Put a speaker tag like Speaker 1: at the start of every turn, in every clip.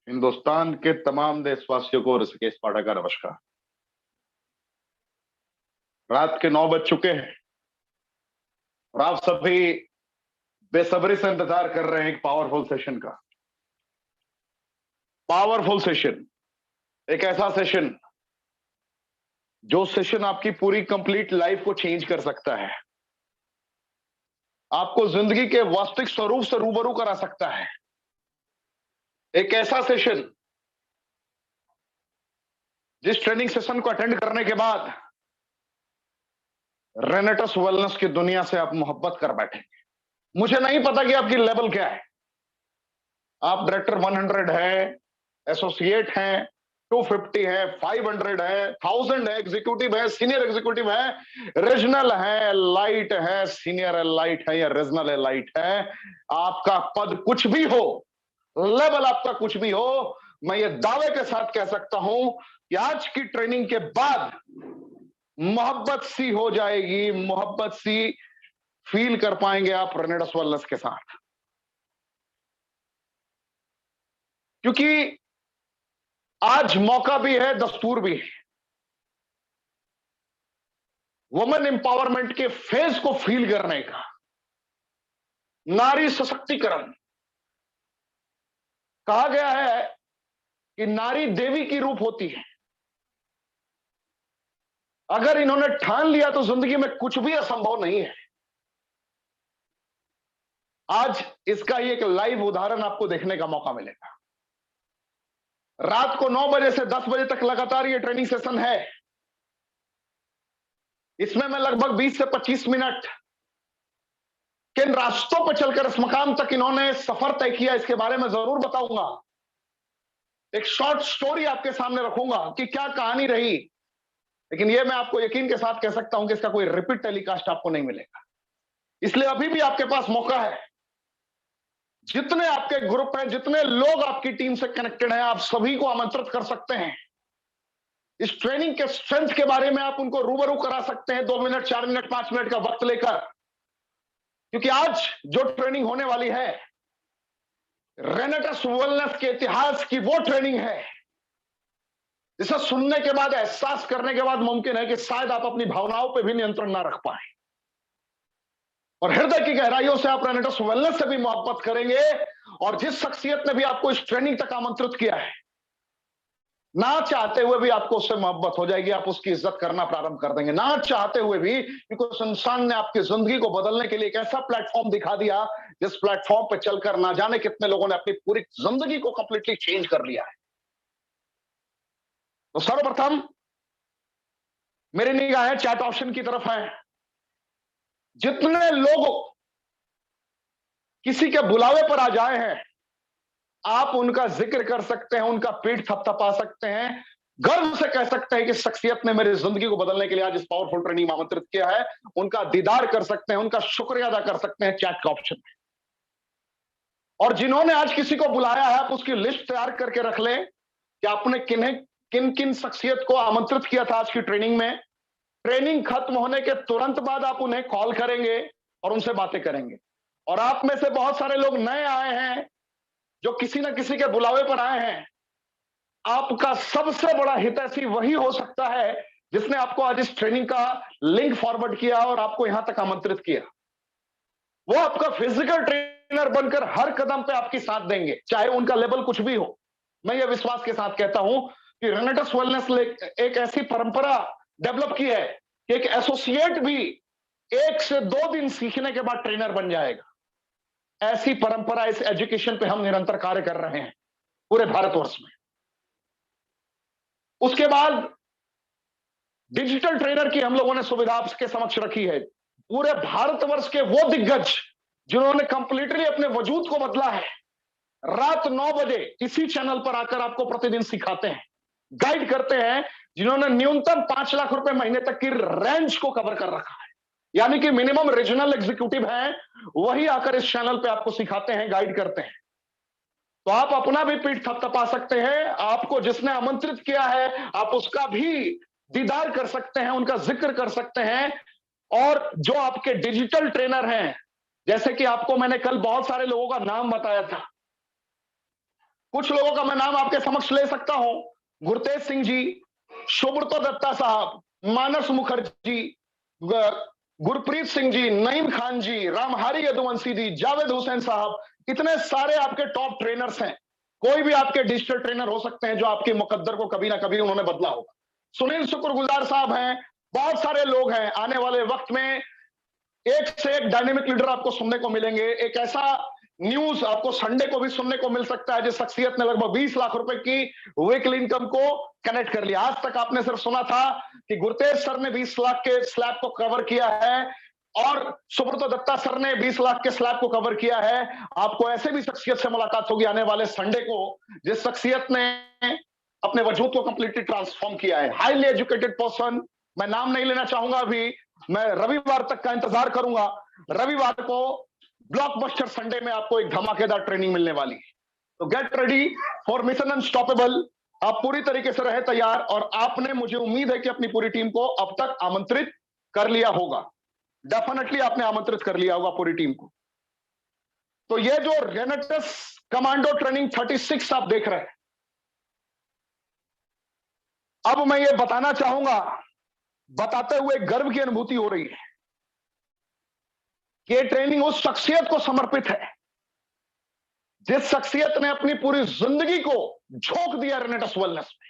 Speaker 1: हिंदुस्तान के तमाम देशवासियों को ऋषिकेश पाठक का नमस्कार। रात के 9 बज चुके हैं और आप सभी बेसब्री से इंतजार कर रहे हैं एक पावरफुल सेशन का। पावरफुल सेशन, एक ऐसा सेशन जो सेशन आपकी पूरी कंप्लीट लाइफ को चेंज कर सकता है, आपको जिंदगी के वास्तविक स्वरूप से रूबरू करा सकता है। एक ऐसा सेशन जिस ट्रेनिंग सेशन को अटेंड करने के बाद रेनेटस वेलनेस की दुनिया से आप मोहब्बत कर बैठेंगे। मुझे नहीं पता कि आपकी लेवल क्या है, आप डायरेक्टर 100 है, एसोसिएट हैं, 250 है, 500 है, 1000 है, एग्जीक्यूटिव है, सीनियर एग्जीक्यूटिव है, रीजनल है, लाइट है, सीनियर लाइट है या रीजनल लाइट है। आपका पद कुछ भी हो, लेवल आपका कुछ भी हो, मैं ये दावे के साथ कह सकता हूं कि आज की ट्रेनिंग के बाद मोहब्बत सी हो जाएगी, मोहब्बत सी फील कर पाएंगे आप रेनेटस वेलनेस के साथ। क्योंकि आज मौका भी है, दस्तूर भी है। वुमेन एम्पावरमेंट के फेज को फील करने का, नारी सशक्तिकरण। कहा गया है कि नारी देवी की रूप होती है। अगर इन्होंने ठान लिया तो जिंदगी में कुछ भी असंभव नहीं है। आज इसका ही एक लाइव उदाहरण आपको देखने का मौका मिलेगा। रात को 9 बजे से 10 बजे तक लगातार ये ट्रेनिंग सेशन है। इसमें मैं लगभग 20 से 25 मिनट किन रास्तों पर चलकर इस मकाम तक इन्होंने सफर तय किया, इसके बारे में जरूर बताऊंगा। एक शॉर्ट स्टोरी आपके सामने रखूंगा कि क्या कहानी रही, लेकिन यह मैं आपको यकीन के साथ कह सकता हूं कि इसका कोई रिपीट टेलीकास्ट आपको नहीं मिलेगा। इसलिए अभी भी आपके पास मौका है। जितने आपके ग्रुप हैं, जितने लोग आपकी टीम से कनेक्टेड हैं, आप सभी को आमंत्रित कर सकते हैं। इस ट्रेनिंग के स्ट्रेंथ के बारे में आप उनको रूबरू करा सकते हैं 2 मिनट, 4 मिनट, 5 मिनट का वक्त लेकर। क्योंकि आज जो ट्रेनिंग होने वाली है, रेनेटस वेलनेस के इतिहास की वो ट्रेनिंग है जिसे सुनने के बाद, एहसास करने के बाद मुमकिन है कि शायद आप अपनी भावनाओं पर भी नियंत्रण ना रख पाए और हृदय की गहराइयों से आप रेनेटस वेलनेस से भी मोहब्बत करेंगे। और जिस शख्सियत ने भी आपको इस ट्रेनिंग तक आमंत्रित किया है, ना चाहते हुए भी आपको उससे मोहब्बत हो जाएगी, आप उसकी इज्जत करना प्रारंभ कर देंगे, ना चाहते हुए भी। क्योंकि उस इंसान ने आपकी जिंदगी को बदलने के लिए एक ऐसा प्लेटफॉर्म दिखा दिया जिस प्लेटफॉर्म पर चलकर ना जाने कितने लोगों ने अपनी पूरी जिंदगी को कंप्लीटली चेंज कर लिया है। तो सर्वप्रथम मेरी निगाहें चैट ऑप्शन की तरफ है। जितने लोग किसी के बुलावे पर आ जाए हैं, आप उनका जिक्र कर सकते हैं, उनका पीठ थपथपा सकते हैं, गर्व से कह सकते हैं कि शख्सियत ने मेरी जिंदगी को बदलने के लिए आज इस पावरफुल ट्रेनिंग में आमंत्रित किया है। उनका दीदार कर सकते हैं, उनका शुक्रिया अदा कर सकते हैं चैट का ऑप्शन में। और जिन्होंने आज किसी को बुलाया है, आप उसकी लिस्ट तैयार करके रख लें कि आपने किन किन शख्सियत को आमंत्रित किया था आज की ट्रेनिंग में। ट्रेनिंग खत्म होने के तुरंत बाद आप उन्हें कॉल करेंगे और उनसे बातें करेंगे। और आप में से बहुत सारे लोग नए आए हैं जो किसी ना किसी के बुलावे पर आए हैं। आपका सबसे बड़ा हितैषी वही हो सकता है जिसने आपको आज इस ट्रेनिंग का लिंक फॉरवर्ड किया और आपको यहां तक आमंत्रित किया। वो आपका फिजिकल ट्रेनर बनकर हर कदम पे आपकी साथ देंगे, चाहे उनका लेवल कुछ भी हो। मैं ये विश्वास के साथ कहता हूं कि रेनेटस वेलनेस ने एक ऐसी परंपरा डेवलप की है कि एक एसोसिएट भी 1 से 2 दिन सीखने के बाद ट्रेनर बन जाएगा। ऐसी परंपरा, इस एजुकेशन पे हम निरंतर कार्य कर रहे हैं पूरे भारतवर्ष में। उसके बाद डिजिटल ट्रेनर की हम लोगों ने सुविधा आपके समक्ष रखी है। पूरे भारतवर्ष के वो दिग्गज जिन्होंने कंप्लीटली अपने वजूद को बदला है, रात 9 बजे इसी चैनल पर आकर आपको प्रतिदिन सिखाते हैं, गाइड करते हैं। जिन्होंने न्यूनतम 5 लाख रुपए महीने तक की रेंज को कवर कर रखा है, यानी कि मिनिमम रीजनल एग्जीक्यूटिव हैं, वही आकर इस चैनल पे आपको सिखाते हैं, गाइड करते हैं। तो आप अपना भी पीठ थपथपा सकते हैं। आपको जिसने आमंत्रित किया है, आप उसका भी दीदार कर सकते हैं, उनका जिक्र कर सकते हैं। और जो आपके डिजिटल ट्रेनर हैं, जैसे कि आपको मैंने कल बहुत सारे लोगों का नाम बताया था, कुछ लोगों का मैं नाम आपके समक्ष ले सकता हूं। गुरतेज सिंह जी, सुब्रतो दत्ता साहब, मानस मुखर्जी, गुरप्रीत सिंह जी, नईम खान जी, रामहारी यदुवंशी जी, जावेद हुसैन साहब, इतने सारे आपके टॉप ट्रेनर्स हैं। कोई भी आपके डिजिटल ट्रेनर हो सकते हैं जो आपके मुकद्दर को कभी ना कभी उन्होंने बदला होगा। सुनील शुक्रगुजार साहब हैं, बहुत सारे लोग हैं। आने वाले वक्त में एक से एक डायनेमिक लीडर आपको सुनने को मिलेंगे। एक ऐसा न्यूज आपको संडे को भी सुनने को मिल सकता है जिस शख्सियत ने लगभग 20 लाख रुपए की वीकली इनकम को कनेक्ट कर लिया। आज तक आपने सिर्फ सुना था कि गुरतेज सर ने 20 लाख के स्लैब को कवर किया है और सुब्रतो दत्ता सर ने 20 लाख के स्लैब को कवर किया है। आपको ऐसे भी शख्सियत से मुलाकात होगी आने वाले संडे को जिस शख्सियत ने अपने वजूद को कंप्लीटली ट्रांसफॉर्म किया है। हाईली एजुकेटेड पर्सन, मैं नाम नहीं लेना चाहूंगा अभी, मैं रविवार तक का इंतजार करूंगा। रविवार को ब्लॉकबस्टर संडे में आपको एक धमाकेदार ट्रेनिंग मिलने वाली है। तो get ready for mission unstoppable. आप पूरी तरीके से रहे तैयार और आपने, मुझे उम्मीद है कि अपनी पूरी टीम को अब तक आमंत्रित कर लिया होगा। डेफिनेटली आपने आमंत्रित कर लिया होगा पूरी टीम को। तो ये जो रेनेटस कमांडो ट्रेनिंग 36 आप देख रहे हैं, अब मैं ये बताना चाहूंगा, बताते हुए गर्व की अनुभूति हो रही है कि ये ट्रेनिंग उस शख्सियत को समर्पित है जिस शख्सियत ने अपनी पूरी जिंदगी को झोंक दिया रेनेटस वेलनेस में।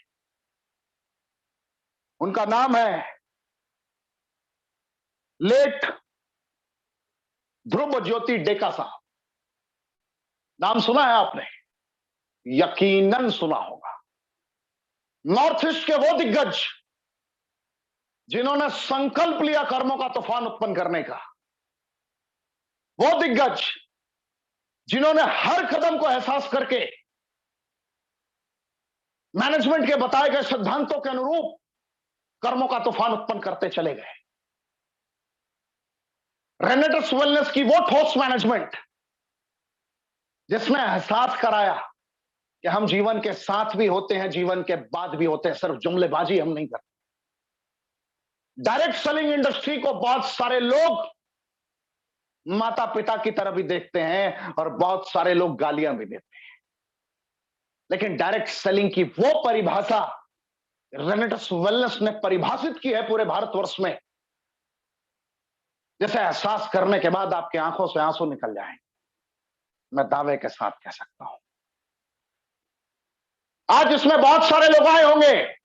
Speaker 1: उनका नाम है लेट ध्रुव ज्योति डेका साहब। नाम सुना है आपने? यकीनन सुना होगा। नॉर्थ ईस्ट के वो दिग्गज जिन्होंने संकल्प लिया कर्मों का तूफान उत्पन्न करने का, वो दिग्गज जिन्होंने हर कदम को एहसास करके मैनेजमेंट के बताए गए सिद्धांतों के अनुरूप कर्मों का तूफान उत्पन्न करते चले गए। रेनेटस वेलनेस की वो ठोस मैनेजमेंट जिसने एहसास कराया कि हम जीवन के साथ भी होते हैं, जीवन के बाद भी होते हैं, सिर्फ जुमलेबाजी हम नहीं करते। डायरेक्ट सेलिंग इंडस्ट्री को बहुत सारे लोग माता पिता की तरह भी देखते हैं और बहुत सारे लोग गालियां भी देते हैं, लेकिन डायरेक्ट सेलिंग की वो परिभाषा रेनेटस वेलनेस ने परिभाषित की है पूरे भारतवर्ष में, जिसे एहसास करने के बाद आपकी आंखों से आंसू निकल जाएंगे। मैं दावे के साथ कह सकता हूं आज इसमें बहुत सारे लोग आए होंगे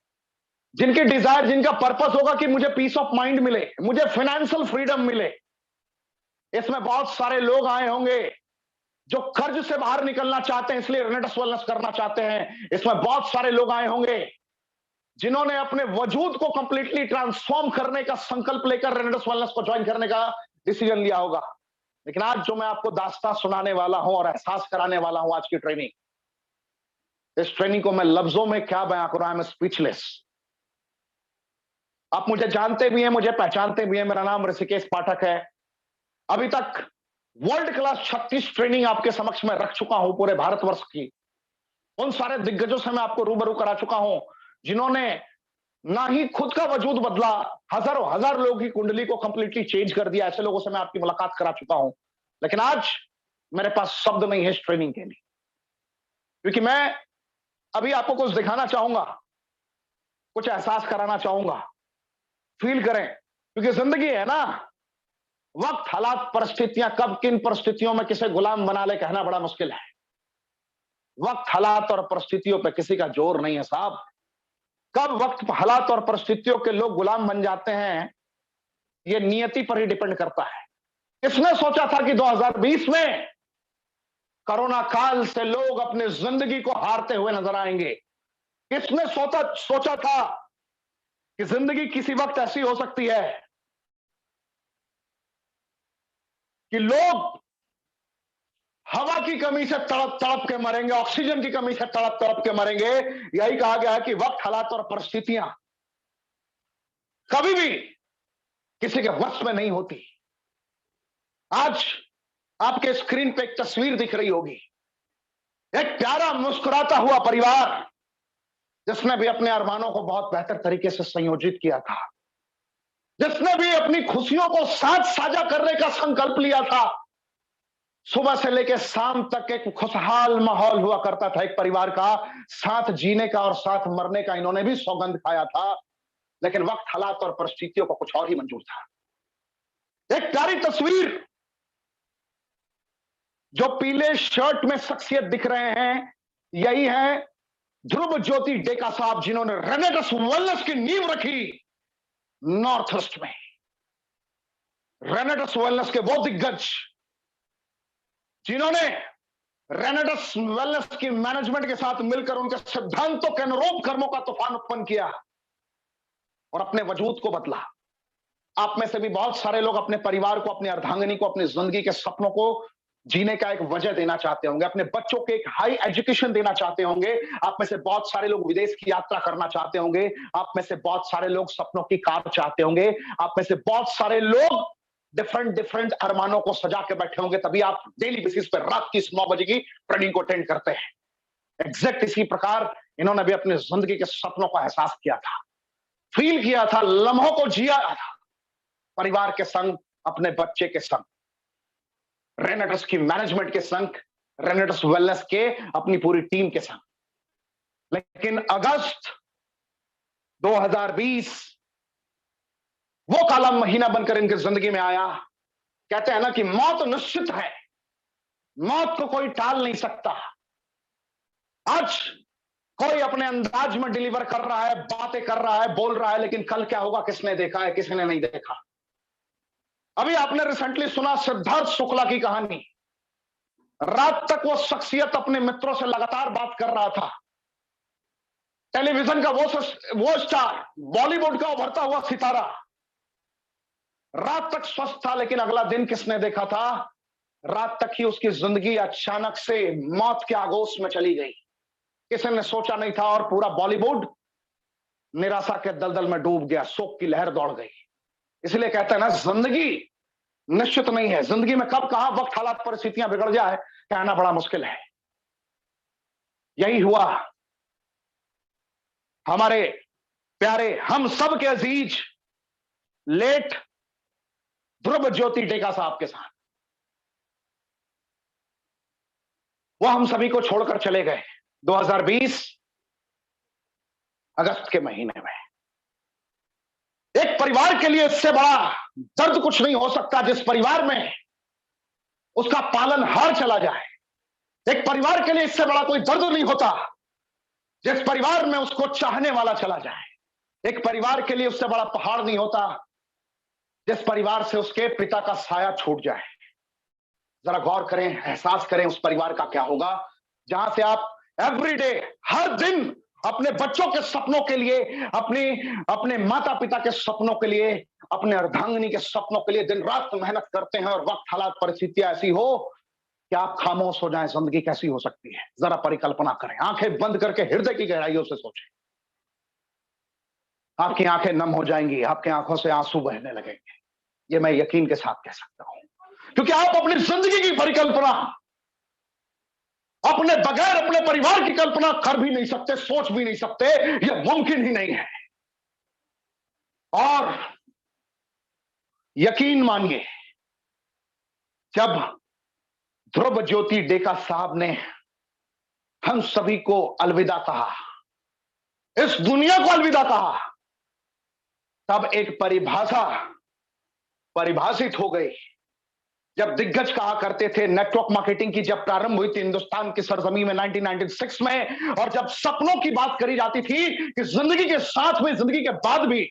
Speaker 1: जिनकी डिजायर, जिनका पर्पस होगा कि मुझे पीस ऑफ माइंड मिले, मुझे फाइनेंशियल फ्रीडम मिले। इसमें बहुत सारे लोग आए होंगे जो कर्ज से बाहर निकलना चाहते हैं, इसलिए रेनेटस वेलनेस करना चाहते हैं। इसमें बहुत सारे लोग आए होंगे जिन्होंने अपने वजूद को कंप्लीटली ट्रांसफॉर्म करने का संकल्प लेकर रेनेटस वेलनेस को ज्वाइन करने का डिसीजन लिया होगा। लेकिन आज जो मैं आपको दास्तां सुनाने वाला हूं और एहसास कराने वाला हूं, आज की ट्रेनिंग, इस ट्रेनिंग को मैं लफ्जों में क्या बयां करूं, आई एम स्पीचलेस। आप मुझे जानते भी हैं, मुझे पहचानते भी हैं। मेरा नाम ऋषिकेश पाठक है। अभी तक वर्ल्ड क्लास 36 ट्रेनिंग आपके समक्ष में रख चुका हूं पूरे भारतवर्ष की। उन सारे दिग्गजों से मैं आपको रूबरू करा चुका हूं जिन्होंने ना ही खुद का वजूद बदला, हजारों हजार लोगों की कुंडली को कंप्लीटली चेंज कर दिया। ऐसे लोगों से मैं आपकी मुलाकात करा चुका हूं। लेकिन आज मेरे पास शब्द नहीं है इस ट्रेनिंग के लिए, क्योंकि मैं अभी आपको कुछ दिखाना चाहूंगा, कुछ एहसास कराना चाहूंगा, फील करें। क्योंकि जिंदगी है ना, वक्त, हालात, परिस्थितियां, कब किन परिस्थितियों में किसे गुलाम बना ले कहना बड़ा मुश्किल है। वक्त, हालात और परिस्थितियों पे किसी का जोर नहीं है साहब। कब वक्त, हालात और परिस्थितियों के लोग गुलाम बन जाते हैं, यह नियति पर ही डिपेंड करता है। किसने सोचा था कि 2020 में कोरोना काल से लोग अपनी जिंदगी को हारते हुए नजर आएंगे? किसने सोचा था कि जिंदगी किसी वक्त ऐसी हो सकती है कि लोग हवा की कमी से तड़प तड़प के मरेंगे, ऑक्सीजन की कमी से तड़प तड़प के मरेंगे? यही कहा गया है कि वक्त, हालात और परिस्थितियां कभी भी किसी के वश में नहीं होती। आज आपके स्क्रीन पे एक तस्वीर दिख रही होगी, एक प्यारा मुस्कुराता हुआ परिवार जिसने भी अपने अरमानों को बहुत बेहतर तरीके से संयोजित किया था, जिसने भी अपनी खुशियों को साथ साझा करने का संकल्प लिया था। सुबह से लेकर शाम तक एक खुशहाल माहौल हुआ करता था एक परिवार का, साथ जीने का और साथ मरने का इन्होंने भी सौगंध खाया था। लेकिन वक्त, हालात और परिस्थितियों को कुछ और ही मंजूर था। एक प्यारी तस्वीर, जो पीले शर्ट में शख्सियत दिख रहे हैं, यही है ध्रुव ज्योति डेका साहब, जिन्होंने रेनेटस वेलनेस की नींव रखी नॉर्थ ईस्ट में। रेनेटस वेलनेस के वो दिग्गज जिन्होंने रेनेटस वेलनेस की मैनेजमेंट के साथ मिलकर उनके सिद्धांतों के अनुरूप कर्मों का तूफान उत्पन्न किया और अपने वजूद को बदला। आप में से भी बहुत सारे लोग अपने परिवार को, अपनी अर्धांगिनी को, अपनी जिंदगी के सपनों को जीने का एक वजह देना चाहते होंगे, अपने बच्चों को एक हाई एजुकेशन देना चाहते होंगे। आप में से बहुत सारे लोग विदेश की यात्रा करना चाहते होंगे। आप में से बहुत सारे लोग सपनों की कार चाहते होंगे। आप में से बहुत सारे लोग डिफरेंट डिफरेंट अरमानों को सजा के बैठे होंगे। तभी आप डेली बेसिस पर रात की 9 बजे की ट्रेनिंग को अटेंड करते हैं। एग्जैक्ट इसी प्रकार इन्होंने भी अपनी जिंदगी के सपनों का एहसास किया था, फील किया था, लम्हों को जिया था, परिवार के संग, अपने बच्चे के संग, रेनेटस की मैनेजमेंट के संग, रेनेटस वेलनेस के अपनी पूरी टीम के संग। लेकिन अगस्त 2020 वो काला महीना बनकर इनकी जिंदगी में आया। कहते हैं ना कि मौत निश्चित है, मौत को कोई टाल नहीं सकता। आज कोई अपने अंदाज में डिलीवर कर रहा है, बातें कर रहा है, बोल रहा है, लेकिन कल क्या होगा किसने देखा है, किसी ने नहीं देखा। अभी आपने रिसेंटली सुना सिद्धार्थ शुक्ला की कहानी। रात तक वो शख्सियत अपने मित्रों से लगातार बात कर रहा था। टेलीविजन का वो स्टार, बॉलीवुड का उभरता हुआ सितारा, रात तक स्वस्थ था, लेकिन अगला दिन किसने देखा था? रात तक ही उसकी जिंदगी अचानक से मौत के आगोश में चली गई। किसी ने सोचा नहीं था और पूरा बॉलीवुड निराशा के दलदल में डूब गया, शोक की लहर दौड़ गई। इसलिए कहते हैं ना, जिंदगी निश्चित नहीं है। जिंदगी में कब कहां वक्त, हालात, परिस्थितियां बिगड़ जाए, कहना बड़ा मुश्किल है। यही हुआ हमारे प्यारे, हम सब के अजीज लेट ध्रुव ज्योति डेका साहब के साथ। वो हम सभी को छोड़कर चले गए 2020 अगस्त के महीने में। एक परिवार के लिए इससे बड़ा दर्द कुछ नहीं हो सकता जिस परिवार में उसका पालनहार चला जाए। एक परिवार के लिए इससे बड़ा कोई दर्द नहीं होता जिस परिवार में उसको चाहने वाला चला जाए। एक परिवार के लिए उससे बड़ा पहाड़ नहीं होता जिस परिवार से उसके पिता का साया छूट जाए। जरा गौर करें, एहसास करें उस परिवार का क्या होगा जहां से आप एवरीडे, हर दिन अपने बच्चों के सपनों के लिए, अपने माता पिता के सपनों के लिए, अपने अर्धांगिनी के सपनों के लिए दिन रात मेहनत करते हैं और वक्त, हालात, परिस्थितियां ऐसी हो कि आप खामोश हो जाएं। जिंदगी कैसी हो सकती है? जरा परिकल्पना करें, आंखें बंद करके हृदय की गहराइयों से सोचें। आपकी आंखें नम हो जाएंगी, आपकी आंखों से आंसू बहने लगेंगे। ये मैं यकीन के साथ कह सकता हूं, क्योंकि आप अपनी जिंदगी की परिकल्पना अपने बगैर अपने परिवार की कल्पना कर भी नहीं सकते, सोच भी नहीं सकते। यह मुमकिन ही नहीं है। और यकीन मानिए, जब ध्रुव ज्योति डेका साहब ने हम सभी को अलविदा कहा, इस दुनिया को अलविदा कहा, तब एक परिभाषा परिभाषित हो गई। जब दिग्गज कहा करते थे, नेटवर्क मार्केटिंग की जब प्रारंभ हुई थी हिंदुस्तान की सरजमी में 1996 में, और जब सपनों की बात करी जाती थी कि जिंदगी के साथ में, जिंदगी के बाद भी,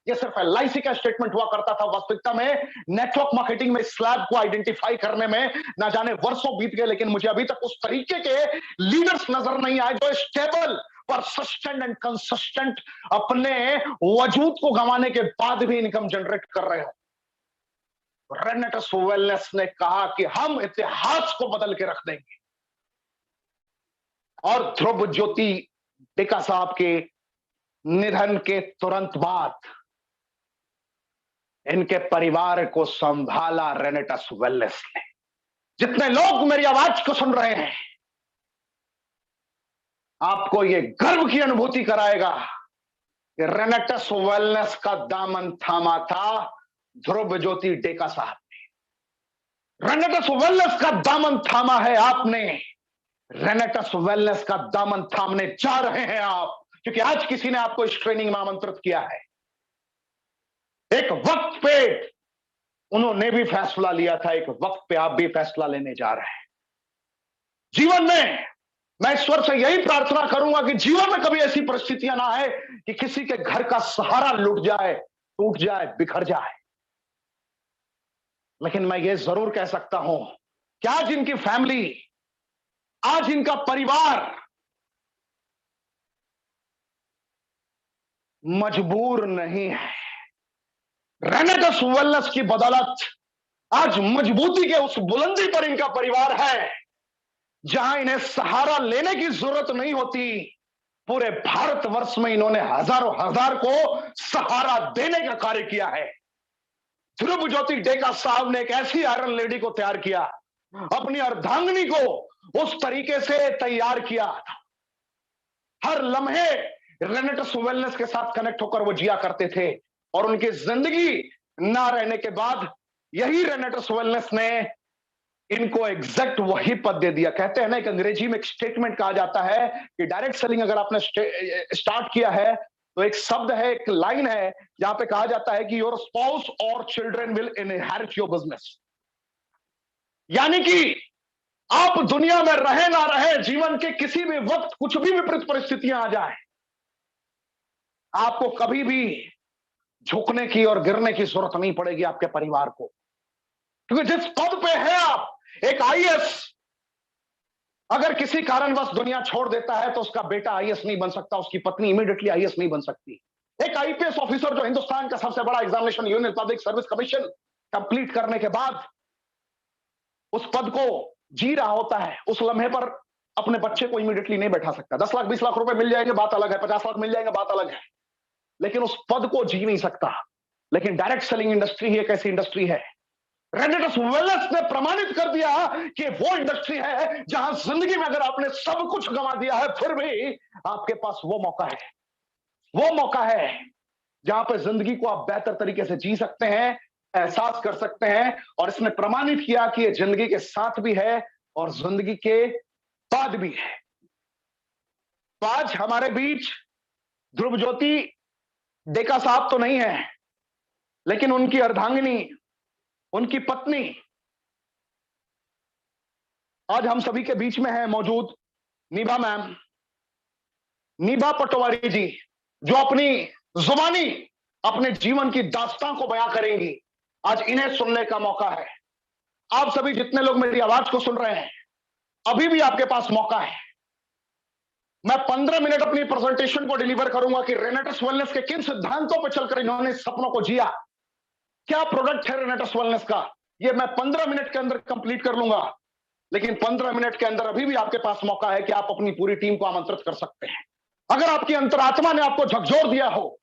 Speaker 1: ये सिर्फ LIC का स्टेटमेंट हुआ करता था। वास्तविकता में नेटवर्क मार्केटिंग में स्लैब को आइडेंटिफाई करने में ना जाने वर्षों बीत गए, लेकिन मुझे अभी तक उस तरीके के लीडर्स नजर नहीं आए जो स्टेबल, परसिस्टेंट एंड कंसिस्टेंट अपने वजूद को गंवाने के बाद भी इनकम जनरेट कर रहे हो। रेनेटस वेलनेस ने कहा कि हम इतिहास को बदल के रख देंगे। और ध्रुव ज्योति डेका साहब के निधन के तुरंत बाद इनके परिवार को संभाला रेनेटस वेलनेस ने। जितने लोग मेरी आवाज को सुन रहे हैं, आपको यह गर्व की अनुभूति कराएगा कि रेनेटस वेलनेस का दामन थामा था ध्रुव ज्योति डेका साहब ने। रेनेटस वेलनेस का दामन थामा है आपने, रेनेटस वेलनेस का दामन थामने जा रहे हैं आप, क्योंकि आज किसी ने आपको इस ट्रेनिंग में आमंत्रित किया है। एक वक्त पे उन्होंने भी फैसला लिया था, एक वक्त पे आप भी फैसला लेने जा रहे हैं। जीवन में मैं ईश्वर से यही प्रार्थना करूंगा कि जीवन में कभी ऐसी परिस्थितियां ना आए कि किसी के घर का सहारा लुट जाए, टूट जाए, बिखर जाए। लेकिन मैं ये जरूर कह सकता हूं कि आज इनकी फैमिली, आज इनका परिवार मजबूर नहीं है। रेनेटस वेलनेस की बदौलत आज मजबूती के उस बुलंदी पर इनका परिवार है जहां इन्हें सहारा लेने की जरूरत नहीं होती। पूरे भारतवर्ष में इन्होंने हजारों हजार को सहारा देने का कार्य किया है। ध्रुव ज्योति डेका साहब ने एक ऐसी आयरन लेडी को तैयार किया, अपनी अर्धांगिनी को उस तरीके से तैयार किया, हर लम्हे रेनेटस वेलनेस के साथ कनेक्ट होकर वो जिया करते थे। और उनकी जिंदगी ना रहने के बाद यही रेनेटस वेलनेस ने इनको एग्जैक्ट वही पद दे दिया। कहते हैं ना, एक अंग्रेजी में एक स्टेटमेंट कहा जाता है कि डायरेक्ट सेलिंग अगर आपने स्टार्ट किया है तो एक शब्द है, एक लाइन है जहां पे कहा जाता है कि योर स्पाउस और children will inherit your business. यानी कि आप दुनिया में रहे ना रहे, जीवन के किसी भी वक्त कुछ भी विपरीत परिस्थितियां आ जाए, आपको कभी भी झुकने की और गिरने की जरूरत नहीं पड़ेगी आपके परिवार को। क्योंकि जिस पद पे है आप, एक आईएएस अगर किसी कारणवश दुनिया छोड़ देता है तो उसका बेटा आईएएस नहीं बन सकता, उसकी पत्नी इमीडिएटली आईएएस नहीं बन सकती। एक आईपीएस ऑफिसर जो हिंदुस्तान का सबसे बड़ा examination union public service commission complete करने के बाद उस पद को जी रहा होता है, उस लम्हे पर अपने बच्चे को इमीडिएटली नहीं बैठा सकता। 10 लाख 20 लाख रुपए मिल जाएंगे बात अलग है, 50 लाख मिल जाएंगे बात अलग है, लेकिन उस पद को जी नहीं सकता। लेकिन डायरेक्ट सेलिंग इंडस्ट्री ही एक ऐसी इंडस्ट्री है, रेनेटस वेलनेस ने प्रमाणित कर दिया कि वो इंडस्ट्री है जहां जिंदगी में अगर आपने सब कुछ गंवा दिया है फिर भी आपके पास वो मौका है, वो मौका है जहां पे जिंदगी को आप बेहतर तरीके से जी सकते हैं, एहसास कर सकते हैं। और इसने प्रमाणित किया कि ये जिंदगी के साथ भी है और जिंदगी के बाद भी है। तो आज हमारे बीच ध्रुव ज्योति डेका साहब तो नहीं है, लेकिन उनकी अर्धांगिनी, उनकी पत्नी आज हम सभी के बीच में है मौजूद, नीभा मैम, नीभा पटवारी जी, जो अपनी जुबानी अपने जीवन की दास्तान को बयां करेंगी। आज इन्हें सुनने का मौका है। आप सभी जितने लोग मेरी आवाज को सुन रहे हैं, अभी भी आपके पास मौका है। मैं 15 मिनट अपनी प्रेजेंटेशन को डिलीवर करूंगा कि रेनेटस वेलनेस के किन सिद्धांतों पर चलकर इन्होंने सपनों को जिया, क्या प्रोडक्ट है रेनेटस वेलनेस का, ये मैं 15 मिनट के अंदर कंप्लीट कर लूंगा। लेकिन 15 मिनट के अंदर अभी भी आपके पास मौका है कि आप अपनी पूरी टीम को आमंत्रित कर सकते हैं। अगर आपकी अंतरात्मा ने आपको झकझोर दिया हो,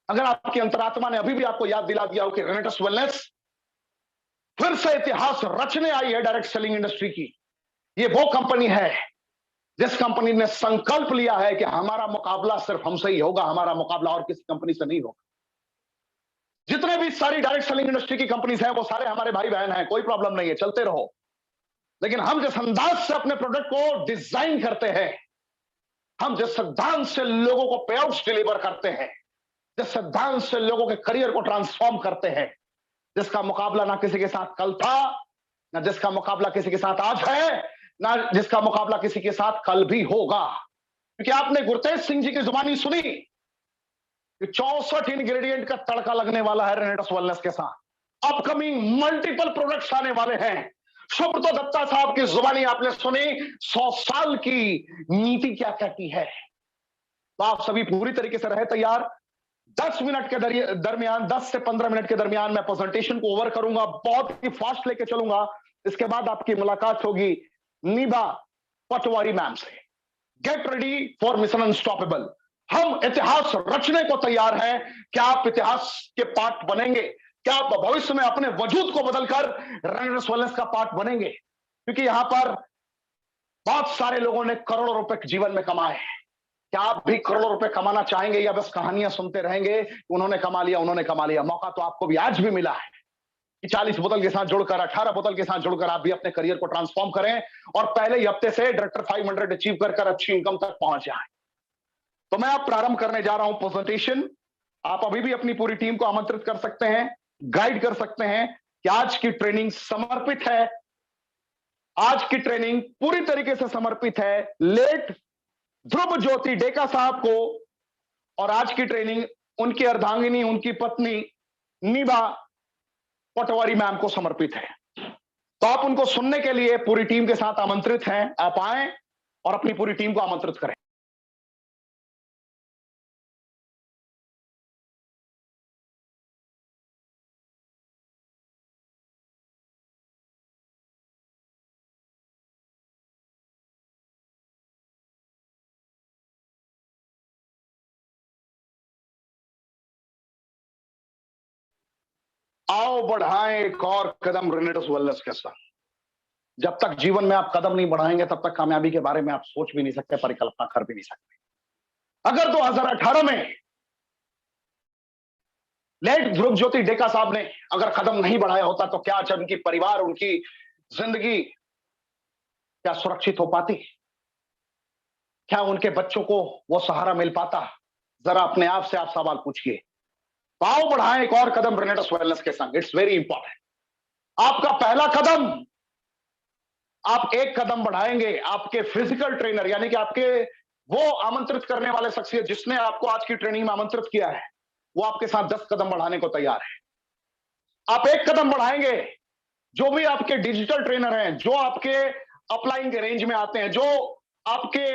Speaker 1: अगर आपकी अंतरात्मा ने अभी भी आपको याद दिला दिया हो कि रेनेटस वेलनेस फिर से इतिहास रचने आई है डायरेक्ट सेलिंग इंडस्ट्री की, ये वो कंपनी है जिस कंपनी ने संकल्प लिया है कि हमारा मुकाबला सिर्फ हमसे ही होगा, हमारा मुकाबला और किसी कंपनी से नहीं होगा। जितने भी सारी डायरेक्ट सेलिंग इंडस्ट्री की कंपनीज हैं वो सारे हमारे भाई बहन हैं, कोई प्रॉब्लम नहीं है, चलते रहो। लेकिन हम जिस अंदाज से अपने प्रोडक्ट को डिजाइन करते हैं, हम जिस सिद्धांत से लोगों को पे आउट्स डिलीवर करते हैं, जिस सिद्धांत से लोगों के करियर को ट्रांसफॉर्म करते हैं, जिसका मुकाबला ना किसी के साथ कल था, ना जिसका मुकाबला किसी के साथ आज है, ना जिसका मुकाबला किसी के साथ कल भी होगा। क्योंकि आपने गुरतेज सिंह जी की जुबानी सुनी, 64 इंग्रेडिएंट का तड़का लगने वाला है रेनेटस वेलनेस के साथ। अपकमिंग मल्टीपल प्रोडक्ट्स आने वाले हैं। सुब्रतो दत्ता साहब की जुबानी आपने सुनी, 100 साल की नीति क्या कहती है। तो आप सभी पूरी तरीके से रहे तैयार। 10 मिनट के दरमियान, 10 से 15 मिनट के दरमियान मैं प्रेजेंटेशन को ओवर करूंगा, बहुत ही फास्ट लेके चलूंगा। इसके बाद आपकी मुलाकात होगी नीभा पटवारी मैम से। Get ready for mission unstoppable. हम इतिहास रचने को तैयार हैं। क्या आप इतिहास के पार्ट बनेंगे? क्या आप भविष्य में अपने वजूद को बदलकर रेनेटस वेलनेस का पार्ट बनेंगे? क्योंकि यहां पर बहुत सारे लोगों ने करोड़ों रुपए जीवन में कमाए हैं। क्या आप भी करोड़ों रुपए कमाना चाहेंगे या बस कहानियां सुनते रहेंगे, उन्होंने कमा लिया, उन्होंने कमा लिया? मौका तो आपको भी आज भी मिला है। कि 40 बोतल के साथ जुड़कर, 18 बोतल के साथ जुड़कर आप भी अपने करियर को ट्रांसफॉर्म करें और पहले ही हफ्ते से डायरेक्टर 500 अचीव कर अच्छी इनकम तक पहुंच जाए। तो मैं अब प्रारंभ करने जा रहा हूं प्रेजेंटेशन। आप अभी भी अपनी पूरी टीम को आमंत्रित कर सकते हैं, गाइड कर सकते हैं कि आज की ट्रेनिंग समर्पित है, आज की ट्रेनिंग पूरी तरीके से समर्पित है लेट ध्रुव ज्योति डेका साहब को, और आज की ट्रेनिंग उनकी अर्धांगिनी, उनकी पत्नी नीबा पटवारी मैम को समर्पित है। तो आप उनको सुनने के लिए पूरी टीम के साथ आमंत्रित हैं। आप आए और अपनी पूरी टीम को आमंत्रित करें। आओ बढ़ाएं एक और कदम रेनेडस वेलनेस के साथ। जब तक जीवन में आप कदम नहीं बढ़ाएंगे तब तक कामयाबी के बारे में आप सोच भी नहीं सकते, परिकल्पना कर भी नहीं सकते। अगर 2018 में लेट ध्रुव ज्योति डेका साहब ने अगर कदम नहीं बढ़ाया होता तो क्या आज उनकी परिवार, उनकी जिंदगी क्या सुरक्षित हो पाती? क्या उनके बच्चों को वो सहारा मिल पाता? जरा अपने आप से आप सवाल पूछिए। पाव बढ़ाएं एक और कदम रेनेडस वेलनेस के संग। It's very important. आपका पहला कदम, आप एक कदम बढ़ाएंगे, आपके फिजिकल ट्रेनर यानी कि आपके वो आमंत्रित करने वाले शख्सियत जिसने आपको आज की ट्रेनिंग में आमंत्रित किया है, वो आपके साथ 10 कदम बढ़ाने को तैयार है। आप एक कदम बढ़ाएंगे, जो भी आपके डिजिटल ट्रेनर हैं, जो आपके अपलाइन के रेंज में आते हैं, जो आपके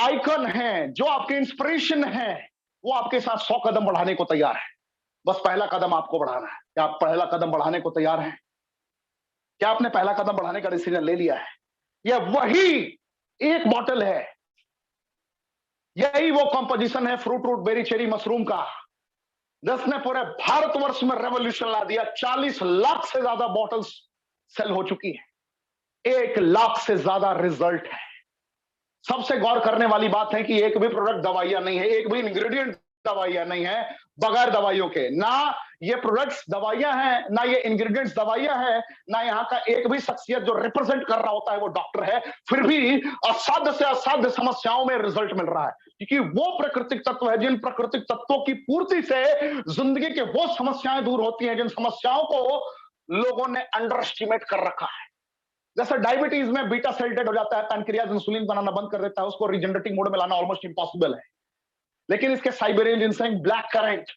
Speaker 1: आइकन हैं, जो आपके इंस्पिरेशन हैं, वो आपके साथ 100 कदम बढ़ाने को तैयार है। बस पहला कदम आपको बढ़ाना है। क्या आप पहला कदम बढ़ाने को तैयार हैं? क्या आपने पहला कदम बढ़ाने का डिसीजन ले लिया है? यह वही एक बॉटल है, यही वो कंपोजिशन है fruit root berry cherry mushroom का, जिसने पूरे भारतवर्ष में रेवोल्यूशन ला दिया। 40 लाख से ज्यादा बॉटल्स सेल हो चुकी है, 1 लाख से ज्यादा रिजल्ट है। सबसे गौर करने वाली बात है कि एक भी प्रोडक्ट दवाइयां नहीं है, एक भी इंग्रेडिएंट दवाइयां नहीं है, बगैर दवाइयों के। ना ये प्रोडक्ट्स दवाइयां हैं, ना ये इंग्रेडिएंट्स दवाइयां हैं, ना यहाँ का एक भी शख्सियत जो रिप्रेजेंट कर रहा होता है वो डॉक्टर है। फिर भी असाध्य से असाध्य समस्याओं में रिजल्ट मिल रहा है, क्योंकि वो प्राकृतिक तत्व है जिन प्राकृतिक तत्वों की पूर्ति से जिंदगी के वो समस्याएं दूर होती हैं जिन समस्याओं को लोगों ने अंडर एस्टिमेट कर रखा है। जैसे डायबिटीज में बीटा सेल डेड हो जाता है, पैनक्रियाज इंसुलिन बनाना बंद कर देता है, उसको रिजेनरेटिंग मोड में लाना ऑलमोस्ट इम्पॉसिबल है। लेकिन इसके साइबेरियन जिनसेंग, ब्लैक करंट,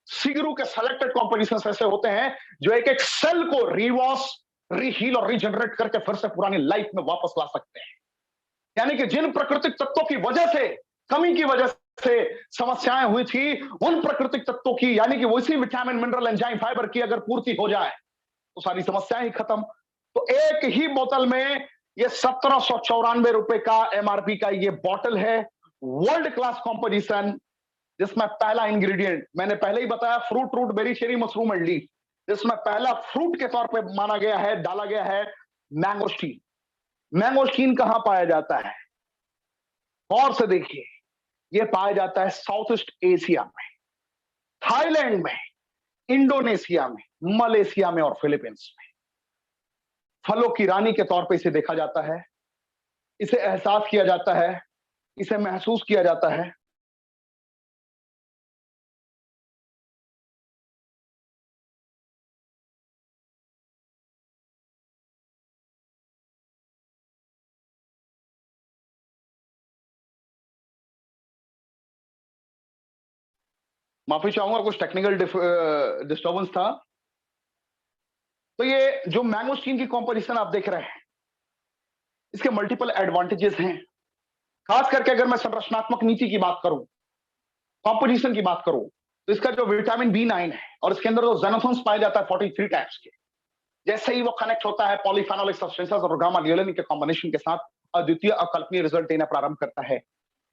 Speaker 1: सीगरू के सेलेक्टेड कॉम्पोजिशंस ऐसे होते हैं जो एक एक सेल को रिवॉश, रीहील और रीजनरेट करके फिर से पुरानी लाइफ में वापस ला सकते हैं। यानी कि जिन प्राकृतिक तत्वों की वजह से, कमी की वजह से समस्याएं हुई थी, उन प्राकृतिक तत्वों की यानी कि वैसी विटामिन, मिनरल, एंजाइम, फाइबर की अगर पूर्ति हो जाए तो सारी समस्याएं ही खत्म। तो एक ही बोतल में ये 1794 रुपए का एमआरपी का ये बॉटल है, वर्ल्ड क्लास कॉम्पोजिशन, जिसमें पहला इंग्रेडिएंट मैंने पहले ही बताया, fruit root berry cherry mushroom and leaf, जिसमें पहला फ्रूट के तौर पे माना गया है, डाला गया है मैंगोस्टीन। मैंगोस्टीन कहां पाया जाता है? गौर से देखिए, यह पाया जाता है साउथ ईस्ट एशिया में, थाईलैंड में, इंडोनेशिया में, मलेशिया में और फिलीपींस में। फलों की रानी के तौर पे इसे देखा जाता है, इसे एहसास किया जाता है, इसे महसूस किया जाता है। माफी चाहूंगा, कुछ टेक्निकल डिस्टर्बेंस था। तो ये जो मैंगोस्टीन की कॉम्पोजिशन आप देख रहे हैं, इसके मल्टीपल एडवांटेजेस हैं। खास करके अगर मैं संरचनात्मक नीति की बात करूं, कॉम्पोजिशन की बात करूं, तो इसका जो विटामिन B9 है और इसके अंदर जो जेनोथन्स पाया जाता है 43 टाइप्स के, जैसे ही वो कनेक्ट होता है पॉलीफेनोलिक सब्सटेंसेस और गामा ग्लोबुलिन के कॉम्बिनेशन के साथ, अद्वितीय अकल्पनीय रिजल्ट देना प्रारंभ करता है।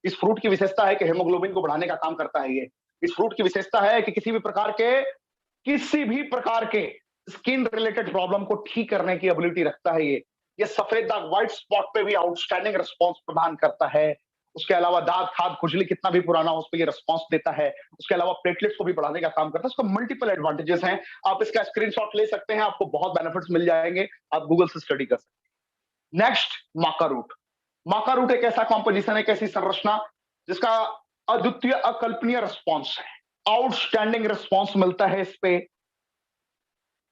Speaker 1: इस फ्रूट की विशेषता है कि हेमोग्लोबिन को बढ़ाने का काम करता है। ये इस फ्रूट की विशेषता है कि किसी भी प्रकार के स्किन रिलेटेड प्रॉब्लम को ठीक करने की एबिलिटी रखता है। ये सफेद दाग, व्हाइट स्पॉट पे भी आउटस्टैंडिंग रिस्पॉन्स प्रदान करता है। उसके अलावा दाद, खाद, खुजली कितना भी पुराना हो उस पर ये रिस्पॉन्स देता है। उसके अलावा प्लेटलेट्स को भी बढ़ाने का काम करता है। उसका मल्टीपल एडवांटेजेस हैं। आप इसका स्क्रीनशॉट ले सकते हैं, आपको बहुत बेनिफिट्स मिल जाएंगे, आप गूगल से स्टडी कर सकते हैं। नेक्स्ट, माका रूट। माका रूट एक ऐसा कॉम्पोजिशन है, एक ऐसी संरचना जिसका अद्वितीय, अकल्पनीय रिस्पॉन्स है, आउटस्टैंडिंग रिस्पॉन्स मिलता है इस पे।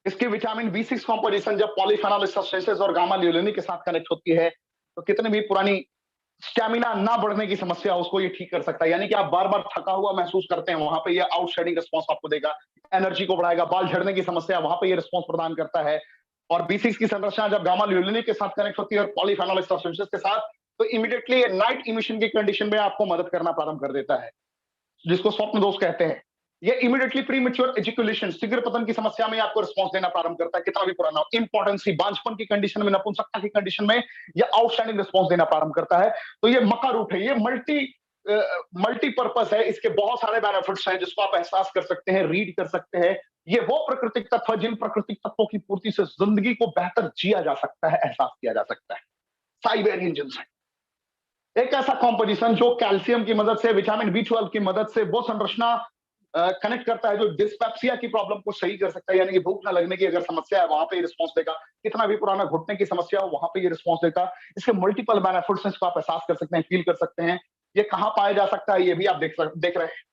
Speaker 1: इसकी विटामिन B6 कॉम्पोजिशन जब पॉलीफेनॉल सब्सटेंसेस और गामा ल्यूलिनी के साथ कनेक्ट होती है तो कितनी भी पुरानी स्टैमिना ना बढ़ने की समस्या उसको ये ठीक कर सकता है। यानी कि आप बार बार थका हुआ महसूस करते हैं, वहां पे ये आउटस्टैंडिंग रिस्पॉन्स आपको देगा, एनर्जी को बढ़ाएगा। बाल झड़ने की समस्या, वहां पे ये रिस्पॉन्स प्रदान करता है। और B6 की संरचना जब गामा ल्यूलिनी के साथ कनेक्ट होती है और पॉलीफेनॉल सब्सटेंसेस के साथ, तो इमीडिएटली नाइट इमिशन की कंडीशन में आपको मदद करना प्रारंभ कर देता है, जिसको स्वप्न दोष कहते हैं। ये इमीडिएटली प्रीमेच्योर एजुकुलेशन, शीघ्र पतन की समस्या में आपको रिस्पॉन्स देना प्रारंभ करता है, कितना भी पुराना हो। इंपॉर्टेंसी, बांझपन की कंडीशन में, नपुंसकता की कंडीशन में ये आउटस्टैंडिंग रिस्पॉन्स देना प्रारंभ करता है। तो ये मका रूट है, ये मल्टीपर्पज है, इसके बहुत सारे बेनिफिट्स हैं जिसको आप एहसास कर सकते हैं, रीड कर सकते हैं। ये वो प्राकृतिक तत्व है जिन प्राकृतिक तत्वों की पूर्ति से जिंदगी को बेहतर जिया जा सकता है, एहसास किया जा सकता है। साइबेरियन जिंसैंग एक ऐसा कॉम्पोजिशन जो कैल्शियम की मदद से, विटामिन B12 की मदद से वो संरचना कनेक्ट करता है जो डिस्पेप्सिया की प्रॉब्लम को सही कर सकता है। यानी कि भूख ना लगने की अगर समस्या है, वहां पे ये रिस्पॉन्स देगा। कितना भी पुराना घुटने की समस्या हो, वहां पे ये रिस्पॉन्स देगा। इसके मल्टीपल बेनिफिट्स हैं, इसको आप एहसास कर सकते हैं, फील कर सकते हैं। ये कहां पाया जा सकता है, ये भी आप देख रहे हैं।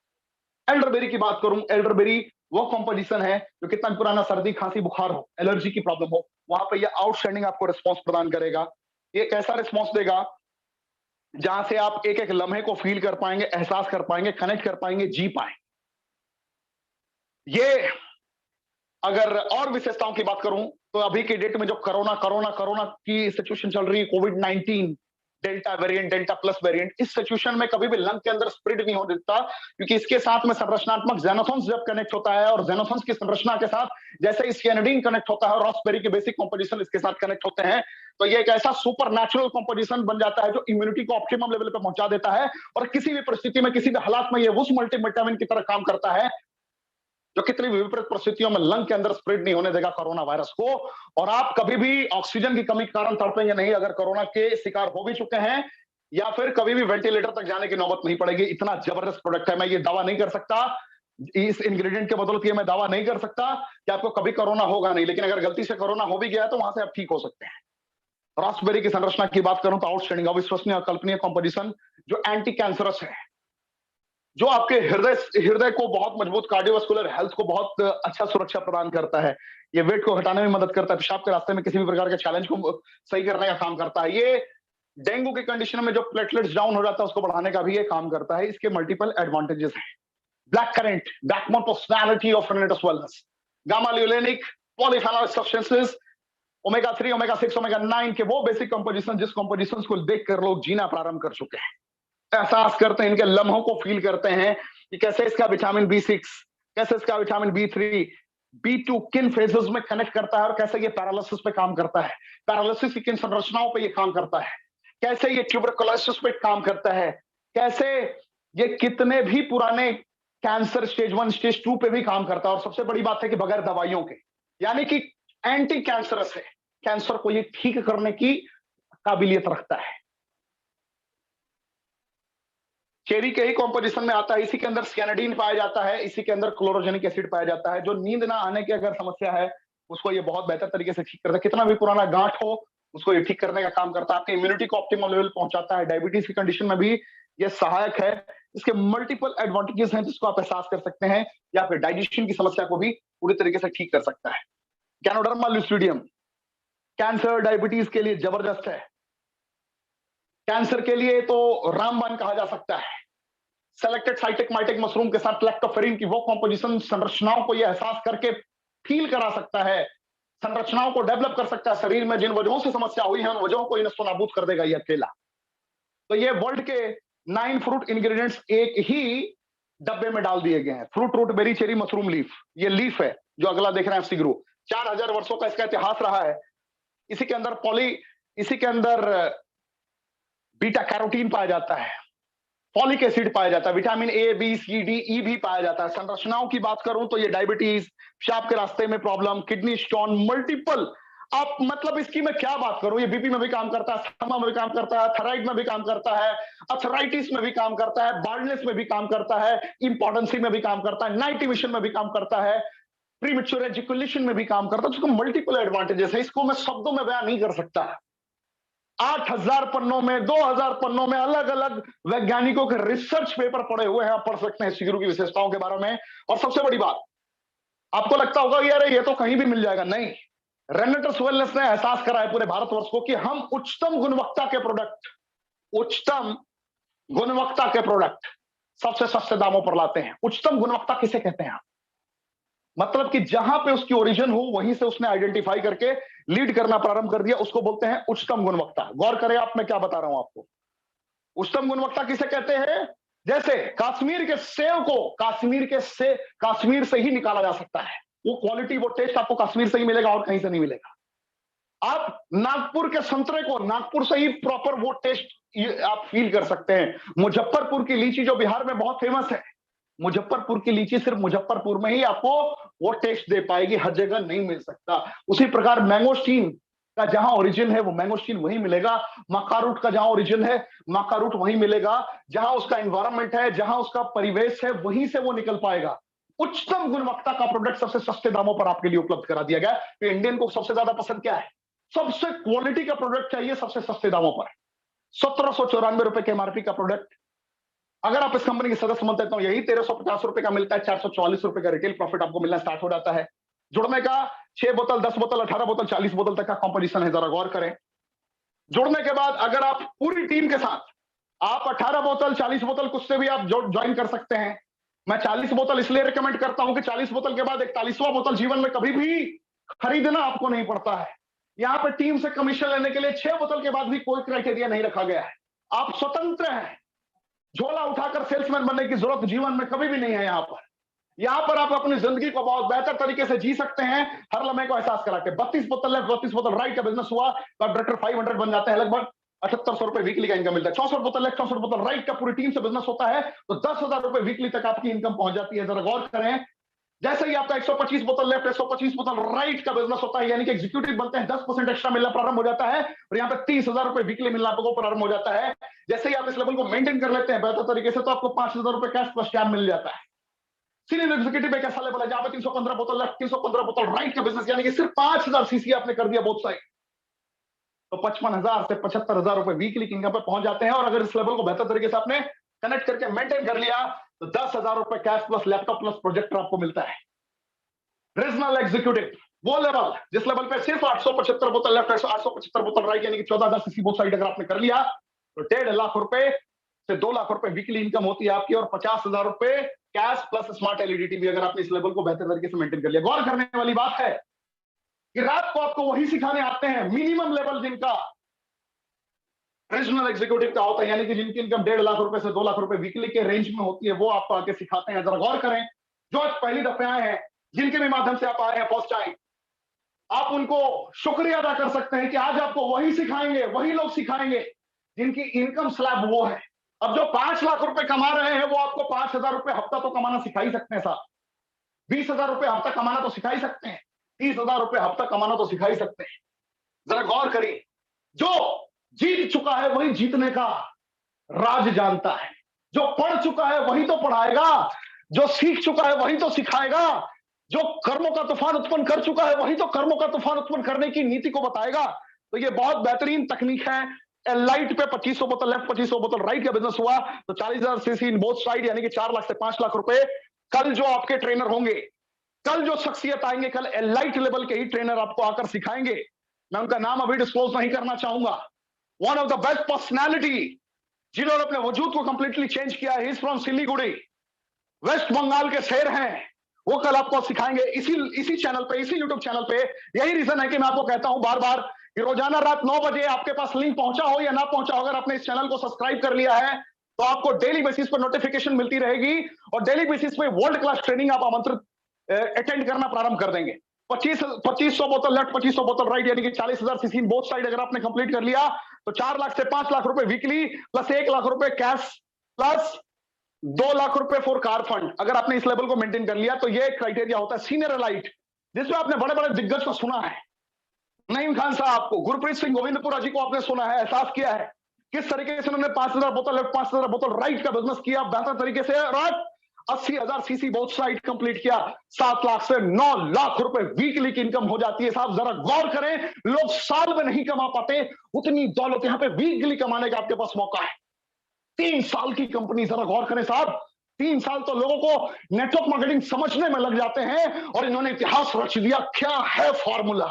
Speaker 1: एल्डरबेरी की बात करूं, एल्डरबेरी वो कॉम्पोजिशन है जो कितना भी पुराना सर्दी, खांसी, बुखार हो, एलर्जी की प्रॉब्लम हो, वहां पे ये आउटस्टैंडिंग आपको रिस्पॉन्स प्रदान करेगा। ये कैसा रिस्पॉन्स देगा जहां से आप एक एक लम्हे को फील कर पाएंगे, एहसास कर पाएंगे, कनेक्ट कर पाएंगे, जी पाएंगे। ये अगर और विशेषताओं की बात करूं तो अभी के डेट में जो कोरोना की सिचुएशन चल रही है, कोविड-19 delta variant, delta plus variant, इस सिचुएशन में कभी भी लंग के अंदर स्प्रेड नहीं हो देता, क्योंकि इसके साथ में संरचनात्मक ज़ेनोथॉन्स जब कनेक्ट होता है और ज़ेनोथॉन्स की संरचना के साथ जैसे सियानिडीन कनेक्ट होता है और रास्पबेरी के बेसिक कंपोजिशन इसके साथ कनेक्ट होते हैं, तो ये एक ऐसा सुपर नेचुरल कंपोजिशन बन जाता है जो इम्यूनिटी को ऑप्टिमम लेवल पे पहुंचा देता है और किसी भी परिस्थिति में, किसी भी हालात में ये उस मल्टीविटामिन की तरह काम करता है जो कितनी भी विपरीत परिस्थितियों में लंग के अंदर स्प्रेड नहीं होने देगा कोरोना वायरस को। और आप कभी भी ऑक्सीजन की कमी के कारण तड़पेंगे नहीं अगर कोरोना के शिकार हो भी चुके हैं, या फिर कभी भी वेंटिलेटर तक जाने की नौबत नहीं पड़ेगी। इतना जबरदस्त प्रोडक्ट है, मैं ये दावा नहीं कर सकता, इस इंग्रेडिएंट के बदौलत ये मैं दावा नहीं कर सकता कि आपको कभी कोरोना होगा नहीं, लेकिन अगर गलती से कोरोना हो भी गया तो वहां से आप ठीक हो सकते हैं। रास्पबेरी की संरचना की बात करूं तो आउटस्टैंडिंग, अविश्वसनीय, अकल्पनीय कंपोजिशन जो एंटी कैंसरस है, जो आपके हृदय को बहुत मजबूत, कार्डियोवास्कुलर हेल्थ को बहुत अच्छा सुरक्षा प्रदान करता है। ये वेट को घटाने में मदद करता है, पेशाब के रास्ते में किसी भी प्रकार के चैलेंज को सही करने का काम करता है। ये डेंगू के कंडीशन में जो प्लेटलेट्स डाउन हो जाता है उसको बढ़ाने का भी ये काम करता है। इसके मल्टीपल एडवांटेजेस हैं। Black currant, backbone personality of Renatus wellness, gamma linolenic, polyphenol substances, omega 3, omega 6, omega 9 के वो बेसिक कंपोजिशन जिस कंपोजिशन को देखकर लोग जीना प्रारंभ कर चुके हैं, एहसास करते हैं, इनके लम्हों को फील करते हैं कि कैसे इसका विटामिन B6, कैसे इसका विटामिन B3, B2 किन फेजेस में कनेक्ट करता है और कैसे ये पैरालिसिस पे काम करता है, पैरालिसिस की किन संरचनाओं पे ये काम करता है, कैसे ये ट्यूबरकुलोसिस पे काम करता है, कैसे ये कितने भी पुराने कैंसर स्टेज 1, स्टेज 2 पे भी काम करता है। और सबसे बड़ी बात है कि बगैर दवाइयों के, यानी कि एंटी कैंसरस है, कैंसर को ये ठीक करने की काबिलियत रखता है। चेरी के ही कॉम्पोजिशन में आता है, इसी के अंदर सियानिडीन पाया जाता है, इसी के अंदर क्लोरोजेनिक एसिड पाया जाता है, जो नींद ना आने की अगर समस्या है उसको ये बहुत बेहतर तरीके से ठीक करता है। कितना भी पुराना गांठ हो उसको ये ठीक करने का काम करता है, आपकी इम्यूनिटी को ऑप्टिमम लेवल पहुंचाता है, डायबिटीज की कंडीशन में भी ये सहायक है। इसके मल्टीपल एडवांटेजेस हैं जिसको आप एहसास कर सकते हैं, या फिर डाइजेशन की समस्या को भी पूरी तरीके से ठीक कर सकता है। गैनोडर्मा लुसिडियम कैंसर, डायबिटीज के लिए जबरदस्त है, कैंसर के लिए तो रामबाण कहा जा सकता है। सेलेक्टेड साइटिक माइटिक मशरूम के साथ लैक्टोफेरिन की वो कॉम्पोजिशन संरचनाओं को ये एहसास करके फील करा सकता है, संरचनाओं को डेवलप कर सकता है। शरीर में जिन वजहों से समस्या हुई है उन वजहों को नष्ट नाबूद कर देगा ये अकेला। तो ये वर्ल्ड के 9 फ्रूट इंग्रेडिएंट्स एक ही डब्बे में डाल दिए गए हैं। Fruit, root, berry, cherry, mushroom, leaf. ये लीफ है जो अगला देख रहे हैं, सीग्रो। 4000 वर्षों का इसका इतिहास रहा है। इसी के अंदर बीटा कैरोटीन पाया जाता है, फॉलिक एसिड पाया जाता है, vitamin A, B, C, D, E भी पाया जाता है। संरचनाओं की बात करूं तो ये डायबिटीज, पेशाब के रास्ते में प्रॉब्लम, किडनी स्टोन, मल्टीपल आप मतलब इसकी मैं क्या बात करूं, ये बीपी में भी काम करता है, अस्थमा में भी काम करता है, थायराइड में भी काम करता है, अर्थराइटिस में भी काम करता है, बार्डनेस में भी काम करता है, इंपॉर्टेंसी में भी काम करता है, नाइट विशन में भी काम करता है, प्रीमेच्योर एजुकेशन में भी काम करता है। उसको मल्टीपल एडवांटेजेस है, इसको मैं शब्दों में बयान नहीं कर सकता। 8,000 पन्नों में, 2,000 पन्नों में अलग अलग वैज्ञानिकों के रिसर्च पेपर पड़े हुए हैं, आप पढ़ सकते हैं सीगरू की विशेषताओं के बारे में। और सबसे बड़ी बात, आपको लगता होगा कि यार ये तो कहीं भी मिल जाएगा, नहीं। रेनेटस वेलनेस ने एहसास करा है पूरे भारतवर्ष को कि हम उच्चतम गुणवत्ता के प्रोडक्ट, उच्चतम गुणवत्ता के प्रोडक्ट सबसे सस्ते दामों पर लाते हैं। उच्चतम गुणवत्ता किसे कहते हैं आप? मतलब कि जहां पे उसकी ओरिजिन हो वहीं से उसने आइडेंटिफाई करके लीड करना प्रारंभ कर दिया, उसको बोलते हैं उच्चतम गुणवत्ता। गौर करें आप, मैं क्या बता रहा हूं आपको। उच्चतम गुणवत्ता किसे कहते हैं? जैसे कश्मीर के सेब को कश्मीर से ही निकाला जा सकता है। वो क्वालिटी, वो टेस्ट आपको कश्मीर से ही मिलेगा और कहीं से नहीं मिलेगा। आप नागपुर के संतरे को नागपुर से ही प्रॉपर वो टेस्ट आप फील कर सकते हैं। मुजफ्फरपुर की लीची जो बिहार में बहुत फेमस है, मुजफ्फरपुर की लीची सिर्फ मुजफ्फरपुर में ही आपको वो टेस्ट दे पाएगी, हर जगह नहीं मिल सकता। उसी प्रकार मैंगोस्टीन का जहां ओरिजिन है वो मैंगोस्टीन वहीं मिलेगा, मक्का रूट का जहां ओरिजिन है मक्का रूट वहीं मिलेगा, जहां उसका एनवायरमेंट है, जहां उसका परिवेश है, वहीं से वो निकल पाएगा। उच्चतम गुणवत्ता का प्रोडक्ट सबसे सस्ते दामों पर आपके लिए उपलब्ध करा दिया गया। तो इंडियन को सबसे ज्यादा पसंद क्या है? सबसे क्वालिटी का प्रोडक्ट चाहिए सबसे सस्ते दामों पर। 1794 रुपए के एमआरपी का प्रोडक्ट अगर आप इस कंपनी के सदस्य बनते तो यही 1350 रुपए का मिलता है। 444 रुपए का रिटेल प्रॉफिट आपको मिलना स्टार्ट हो जाता है। जुड़ने का 6 बोतल, 10 बोतल, 18 बोतल, 40 बोतल तक का कॉम्पोजिशन है, जरा गौर करें। जुड़ने के बाद अगर आप पूरी टीम के साथ आप 18 बोतल, 40 बोतल कुछ से भी आप ज्वाइन कर सकते हैं। मैं 40 बोतल इसलिए रिकमेंड करता हूं कि 40 बोतल के बाद 41वां बोतल जीवन में कभी भी खरीदना आपको नहीं पड़ता है। यहां पर टीम से कमीशन लेने के लिए 6 बोतल के बाद भी कोई क्राइटेरिया नहीं रखा गया है। आप स्वतंत्र हैं, झोला उठाकर सेल्समैन बनने की जरूरत जीवन में कभी भी नहीं है। यहां पर आप अपनी जिंदगी को बहुत बेहतर तरीके से जी सकते हैं, हर लम्हे को एहसास करा के। 32 बोतल लेफ्ट, 32 बोतल राइट का बिजनेस हुआ तो आप डायरेक्टर 500 बन जाते हैं, लगभग 7800 रुपए वीकली का इनकम मिलता है। 64 बोतल लेफ्ट, 64 बोतल राइट का पूरी टीम से बिजनेस होता है तो 10,000 रुपए वीकली तक आपकी इनकम पहुंच जाती है। जरा गौर करें, जैसे ही आपका 125 बोतल लेफ्ट, 125 बोतल राइट का बिजनेस होता है, यानी कि एग्जीक्यूटिव बनते हैं, 10% एक्स्ट्रा मिलना प्रारंभ हो जाता है और यहाँ पे 30,000 रुपए वीकली मिलना आपको प्रारंभ हो जाता है। जैसे ही आप इस लेवल को मेंटेन कर लेते हैं बेहतर तरीके से, तो आपको 5,000 रुपए कैश प्लस कैम मिल जाता है। सीनियर एग्जीक्यूटिव एक ऐसा लेवल है जहां पे 315 बोतल लेफ्ट, 315 बोतल राइट का बिजनेस, यानी कि सिर्फ 5,000 सीसी आपने कर दिया बोथ साइड, तो 55,000 से 75,000 रुपए वीकली की इनकम पे पहुंच जाते हैं। और अगर इस लेवल को बेहतर तरीके से आपने कनेक्ट करके मेंटेन कर लिया तो 10,000 रुपए cash plus laptop plus projector आपको मिलता है। रीजनल एग्जीक्यूटिव वो लेवल जिस लेवल पे सिर्फ 875 बोतल लेफ्ट, 875 बोतल राइट, यानी कि 14,000 सीसी बोथ साइड अगर आपने कर लिया तो 1.5 लाख रुपए से 2 लाख रुपए वीकली इनकम होती है आपकी, और 50,000 रुपए cash plus smart LED TV अगर आपने इस लेवल को बेहतर तरीके से मेंटेन कर लिया। गौर करने वाली बात है कि रात को आपको वही सिखाने आते हैं मिनिमम लेवल जिनका रीजनल एग्जीक्यूटिव का होता है, यानी कि जिनकी इनकम 1.5 लाख रुपए से 2 लाख रुपए वीकली के रेंज में होती है, वो आपको आके सिखाते हैं। जरा गौर करें, जो आज पहली दफे आए हैं, जिनके भी माध्यम से आप आए हैं फर्स्ट टाइम, आप उनको शुक्रिया अदा कर सकते हैं कि आज आपको वही सिखाएंगे, वही लोग सिखाएंगे जिनकी इनकम स्लैब वो है। अब जो 5 लाख रुपए कमा रहे हैं वो आपको 5,000 रुपए हफ्ता तो कमाना सिखा ही सकते हैं साहब, 20,000 रुपए हफ्ता कमाना तो सिखा ही सकते हैं, 30,000 रुपए हफ्ता कमाना तो सिखा ही सकते हैं। जरा गौर करिए, जो जीत चुका है वही जीतने का राज जानता है, जो पढ़ चुका है वही तो पढ़ाएगा, जो सीख चुका है वही तो सिखाएगा, जो कर्मों का तूफान उत्पन्न कर चुका है वही तो कर्मों का तूफान उत्पन्न करने की नीति को बताएगा। तो ये बहुत बेहतरीन तकनीक है। लाइट पे 2500 बोतल लेफ्ट, 2500 बोतल राइट का बिजनेस हुआ तो 40,000 सीसी इन बोथ साइड, यानी कि 4 लाख से 5 लाख रुपए। कल जो आपके ट्रेनर होंगे, कल जो शख्सियत आएंगे, कल लाइट लेवल के ही ट्रेनर आपको आकर सिखाएंगे। मैं उनका नाम अभी डिस्क्लोज नहीं करना चाहूंगा। One of the best personality जिन्होंने अपने वजूद को कंप्लीटली चेंज किया है, फ्रॉम सिलीगुड़ी, वेस्ट बंगाल के शेर हैं, वो कल आपको सिखाएंगे इसी चैनल पे, इसी यूट्यूब चैनल पे। यही रीजन है कि मैं आपको कहता हूं बार बार कि रोजाना रात 9 बजे आपके पास लिंक पहुंचा हो या ना पहुंचा हो, अगर आपने इस चैनल को सब्सक्राइब कर लिया है तो आपको डेली बेसिस पर नोटिफिकेशन मिलती रहेगी और डेली बेसिस पे वर्ल्ड क्लास ट्रेनिंग आप आमंत्रित अटेंड करना प्रारंभ कर देंगे। 2500 बोतल लेफ्ट, 2500 बोतल राइट, यानी कि 40,000 सीसी इन बोथ साइड अगर आपने कंप्लीट कर लिया तो 4 लाख से 5 लाख रुपए वीकली प्लस 1 लाख रुपए कैश प्लस 2 लाख रुपए फॉर कार फंड। अगर आपने इस लेवल को मेंटेन कर लिया तो ये क्राइटेरिया होता है सीनियर एलाइट, जिसमें आपने बड़े बड़े दिग्गज को सुना है। नईम खान साहब को, गुरप्रीत सिंह गोविंदपुरा जी को आपने सुना है, एहसास किया है किस तरीके से उन्होंने 5,000 बोतल लेफ्ट 5,000 बोतल राइट का बिजनेस किया बेहतर तरीके से, और 80,000 सीसी बोथ साइड कंप्लीट किया, 7 लाख से 9 लाख रुपए वीकली की इनकम हो जाती है। साहब जरा गौर करें, लोग साल में नहीं कमा पाते उतनी दौलत, यहां पे वीकली कमाने का आपके पास मौका है। 3 साल की कंपनी, जरा गौर करें साहब, 3 साल तो लोगों को नेटवर्क मार्केटिंग समझने में लग जाते हैं और इन्होंने इतिहास रच दिया। क्या है फॉर्मूला,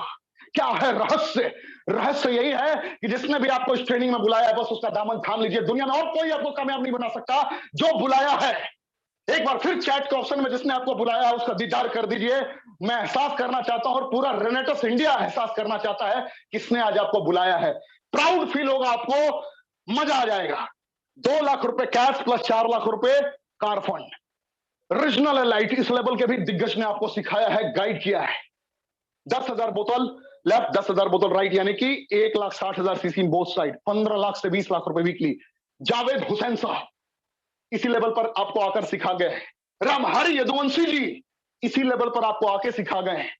Speaker 1: क्या है रहस्य? रहस्य यही है कि जिसने भी आपको इस ट्रेनिंग में बुलाया है बस उसका दामन थाम लीजिए। दुनिया में और कोई आपको कामयाब नहीं बना सकता जो बुलाया है। एक बार फिर चैट के ऑप्शन में जिसने आपको बुलाया है उसका दीदार कर दीजिए। मैं एहसास करना चाहता हूं और पूरा रेनेटस इंडिया एहसास करना चाहता है किसने आज आपको बुलाया है। प्राउड फील होगा आपको, मजा आ जाएगा। 2 लाख रुपए कैश प्लस 4 लाख रुपए कार फंड। रीजनल एलाइट इस लेवल के भी दिग्गज ने आपको सिखाया है, गाइड किया है। 10,000 बोतल लेफ्ट 10,000 बोतल राइट, यानी कि 1,60,000 सीसी बोथ साइड, 15 लाख से 20 लाख रुपए वीकली। जावेद हुसैन साहब इसी लेवल पर आपको आकर सिखा गए। रामहरि यदुवंशी जी इसी लेवल पर आपको आके सिखा गए हैं।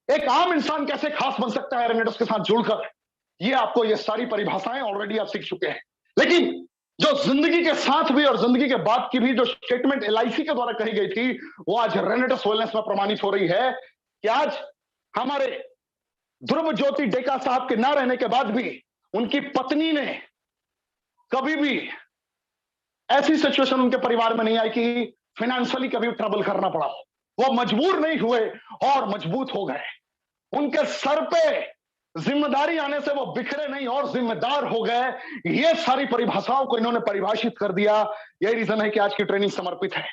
Speaker 1: एक आम इंसान कैसे खास बन सकता है रेनेटस के साथ जुड़कर, ये आपको ये सारी परिभाषाएं ऑलरेडी आप सीख चुके हैं। लेकिन जो जिंदगी के साथ भी और जिंदगी के बाद की भी जो स्टेटमेंट एलआईसी के द्वारा कही गई थी वो आज रेनेटस वेलनेस में प्रमाणित हो रही है कि आज हमारे ध्रुव ज्योति डेका साहब के ना रहने के बाद भी उनकी पत्नी ने कभी भी ऐसी सिचुएशन उनके परिवार में नहीं आई कि फाइनेंशियली कभी ट्रबल करना पड़ा। वो मजबूर नहीं हुए और मजबूत हो गए। उनके सर पे जिम्मेदारी आने से वो बिखरे नहीं और जिम्मेदार हो गए। ये सारी परिभाषाओं को इन्होंने परिभाषित कर दिया। यही रीजन है कि आज की ट्रेनिंग समर्पित है।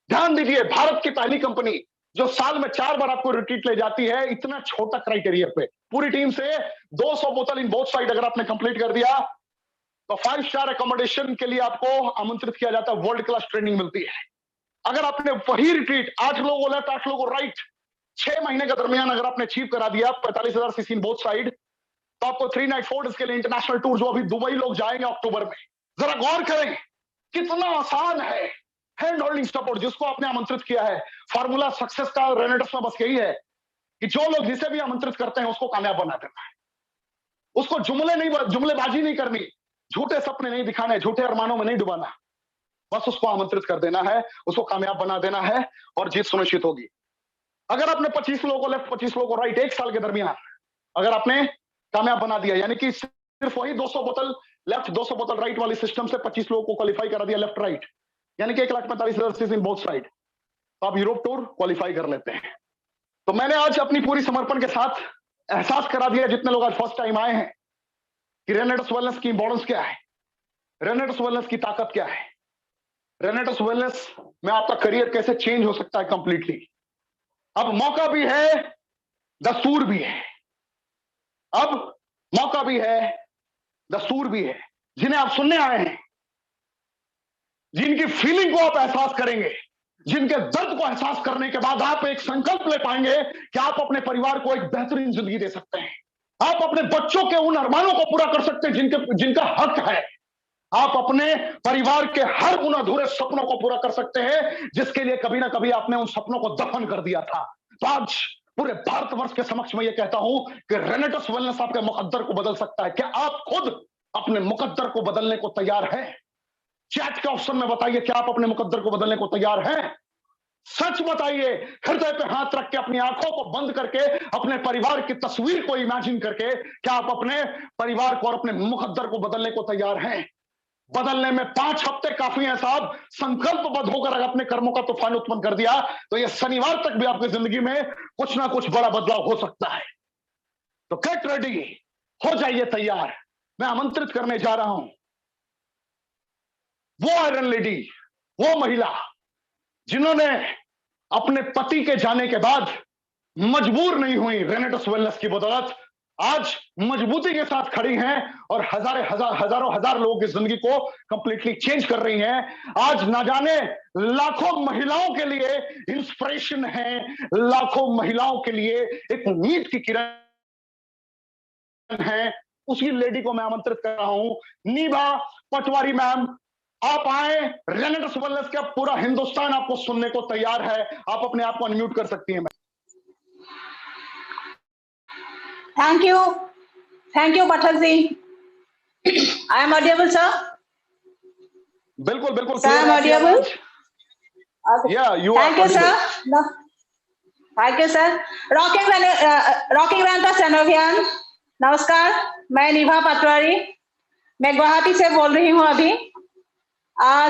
Speaker 1: ध्यान दीजिए, भारत की पहली कंपनी जो साल में 4 बार आपको रिट्रीट ले जाती है, इतना छोटा क्राइटेरिया पे पूरी टीम से 200 बोतल इन बोथ साइड अगर आपने कंप्लीट कर दिया तो 5 स्टार अकोमोडेशन के लिए आपको आमंत्रित किया जाता है, वर्ल्ड क्लास ट्रेनिंग मिलती है। अगर आपने वही रिट्रीट 8 लोगों लेफ्ट 8 लोगों राइट 6 महीने के दरमियान अगर आपने अचीव करा दिया 45,000 सीसी इन बोथ साइड, तो आपको 3 नाइट 4 डेज के लिए इंटरनेशनल टूर जो अभी दुबई लोग जाएंगे अक्टूबर में, जरा गौर करें कितना आसान है। हैंड होल्डिंग सपोर्ट जिसको आपने आमंत्रित किया है, फॉर्मूला सक्सेस का रेनेटस में बस यही है कि जो लोग जिसे भी आमंत्रित करते हैं उसको कामयाब बना देना है। उसको जुमलेबाजी नहीं करनी, झूठे सपने नहीं दिखाने, झूठे अरमानों में नहीं डुबाना, बस उसको आमंत्रित कर देना है, उसको कामयाब बना देना है और जीत सुनिश्चित होगी। अगर आपने 25 लोगों को लेफ्ट 25 लोगों को राइट 1 साल के दरमियान अगर आपने कामयाब बना दिया, यानी कि सिर्फ वही 200 बोतल लेफ्ट 200 बोतल राइट वाली सिस्टम से 25 लोगों को क्वालिफाई करा दिया लेफ्ट राइट, यानी कि 1,45,000 सीसी इन बोथ साइड, तो आप यूरोप टूर क्वालिफाई कर लेते हैं। तो मैंने आज अपनी पूरी समर्पण के साथ एहसास करा दिया जितने लोग आज फर्स्ट टाइम आए हैं कि रेनेटस वेलनेस की इंपॉर्टेंस क्या है, रेनेटस वेलनेस की ताकत क्या है, रेनेटस वेलनेस में आपका करियर कैसे चेंज हो सकता है कंप्लीटली। अब मौका भी है, दस्तूर भी है। अब मौका भी है, दस्तूर भी है। जिन्हें आप सुनने आए हैं, जिनकी फीलिंग को आप एहसास करेंगे, जिनके दर्द को एहसास करने के बाद आप एक संकल्प ले पाएंगे कि आप अपने परिवार को एक बेहतरीन जिंदगी दे सकते हैं, आप अपने बच्चों के उन अरमानों को पूरा कर सकते हैं जिनका हक है, आप अपने परिवार के हर उन अधूरे सपनों को पूरा कर सकते हैं जिसके लिए कभी ना कभी आपने उन सपनों को दफन कर दिया था। तो आज पूरे भारतवर्ष के समक्ष मैं ये कहता हूं कि रेनेटस वेलनेस आपके मुकद्दर को बदल सकता है। क्या आप खुद अपने मुकद्दर को बदलने को तैयार हैं? चैट के ऑप्शन में बताइए, क्या आप अपने मुकद्दर को बदलने को तैयार हैं? सच बताइए, हृदय पे हाथ रख के अपनी आंखों को बंद करके अपने परिवार की तस्वीर को इमेजिन करके क्या आप अपने परिवार को और अपने मुकद्दर को बदलने को तैयार हैं? बदलने में 5 हफ्ते काफी है साहब। संकल्पबद्ध होकर अगर अपने कर्मों का तूफान उत्पन्न कर दिया तो यह शनिवार तक भी आपकी जिंदगी में कुछ ना कुछ बड़ा बदलाव हो सकता है। तो गेट रेडी, हो जाइए तैयार। मैं आमंत्रित करने जा रहा हूं वो आयरन लेडी, वो महिला जिन्होंने अपने पति के जाने के बाद मजबूर नहीं हुई, रेनेटस वेलनेस की बदौलत आज मजबूती के साथ खड़ी हैं और हजारों हजार लोगों की जिंदगी को कंप्लीटली चेंज कर रही हैं। आज ना जाने लाखों महिलाओं के लिए इंस्पिरेशन है, लाखों महिलाओं के लिए एक उम्मीद की किरण है। उसी लेडी को मैं आमंत्रित कर रहा हूं, नीभा पटवारी मैम। आप आए, रेनेटस वेलनेस का पूरा हिंदुस्तान आपको सुनने को तैयार है। आप अपने आप को अनम्यूट कर सकती हैं।
Speaker 2: Thank you. Thank you, Pathak ji. I am audible, sir?
Speaker 1: बिल्कुल बिल्कुल
Speaker 2: Sir, I
Speaker 1: क्लियर
Speaker 2: am
Speaker 1: है आपकी
Speaker 2: audible?
Speaker 1: आवाज।
Speaker 2: Okay.
Speaker 1: या you
Speaker 2: Thank
Speaker 1: are
Speaker 2: you, sir.
Speaker 1: Audible.
Speaker 2: No. Thank you, sir. Rocking Ranta Sanovian. नमस्कार, मैं निभा पटवारी, मैं गुवाहाटी से बोल रही हूँ अभी।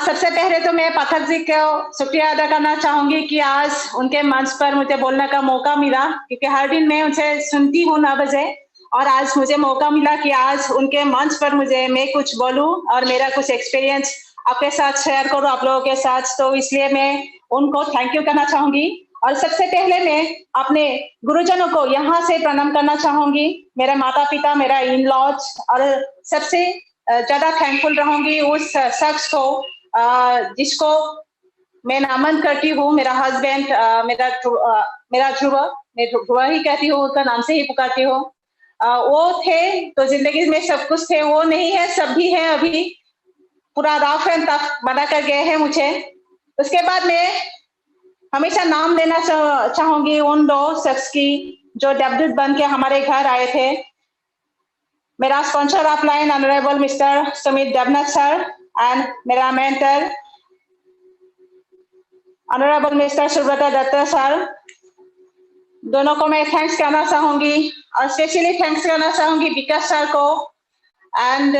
Speaker 2: सबसे पहले तो मैं पाठक जी को शुक्रिया अदा करना चाहूंगी कि आज उनके मंच पर मुझे बोलने का मौका मिला, क्योंकि हर दिन मैं उनसे सुनती हूँ 9 बजे, और आज मुझे मौका मिला कि आज उनके मंच पर मैं कुछ बोलूं और मेरा कुछ एक्सपीरियंस आपके साथ शेयर करूं आप लोगों के साथ। तो इसलिए मैं उनको थैंक यू करना चाहूंगी। और सबसे पहले मैं अपने गुरुजनों को यहाँ से प्रणाम करना चाहूंगी, मेरे माता पिता, मेरा इन लॉज, और सबसे ज्यादा थैंकफुल रहूंगी उस शख्स को जिसको मैं नमन करती हूँ, मेरा हस्बैंड, मेरा ध्रुव, मैं ध्रुव ही कहती हूँ, उसका नाम से ही पुकारती हूँ। वो थे तो जिंदगी में सब कुछ थे, वो नहीं है सब भी है, अभी पूरा रफ एंड टफ बना कर गए हैं मुझे। उसके बाद मैं हमेशा नाम लेना चाहूंगी उन 2 शख्स की जो डेब्यूट बन के हमारे घर आए थे। मेरा sponsor upline honourable mister Sumit Devnath sir, and मेरा mentor honourable mister Subrata Dutta sir. दोनों को मैं थैंक्स करना चाहूंगी, और स्पेशली थैंक्स करना चाहूंगी विकास सर को, एंड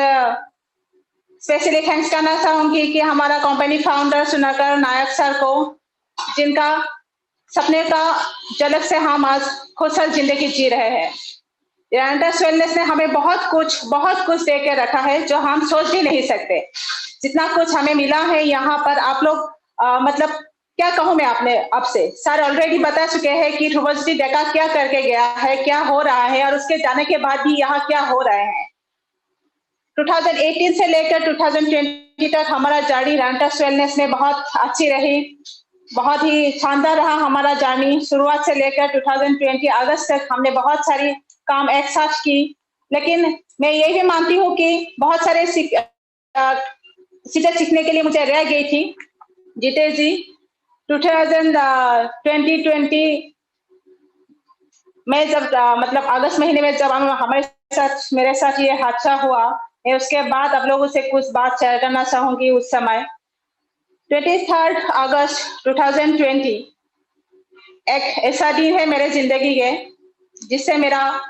Speaker 2: स्पेशली थैंक्स करना चाहूंगी कि हमारा कंपनी फाउंडर सुनाकर नायक सर को, जिनका सपने का झलक से हम आज खुशहाल जिंदगी जी रहे हैं। रैंटस वेलनेस ने हमें बहुत कुछ दे के रखा है जो हम सोच भी नहीं सकते। जितना कुछ हमें मिला है यहाँ पर, आप लोग मतलब क्या कहूँ मैं आपसे, सर ऑलरेडी बता चुके हैं कि ध्रुवजी डेका क्या करके गया है, क्या हो रहा है, और उसके जाने के बाद भी यहाँ क्या हो रहे हैं। 2018 से लेकर 2020 तक हमारा जर्नी रैंटस वेलनेस में बहुत अच्छी रही, बहुत ही शानदार रहा हमारा जर्नी। शुरुआत से लेकर 2020 अगस्त तक हमने बहुत सारी काम एक साथ की, लेकिन मैं ये भी मानती हूँ कि बहुत सारे चीजें सीखने के लिए मुझे रह गई थी। जितेश जी, 2020 में जब मतलब अगस्त महीने में जब मेरे साथ ये हादसा हुआ, मैं उसके बाद आप लोगों से कुछ बात शेयर करना चाहूंगी। उस समय 23 अगस्त 2020 एक ऐसा दिन है मेरे जिंदगी के जिससे मेरा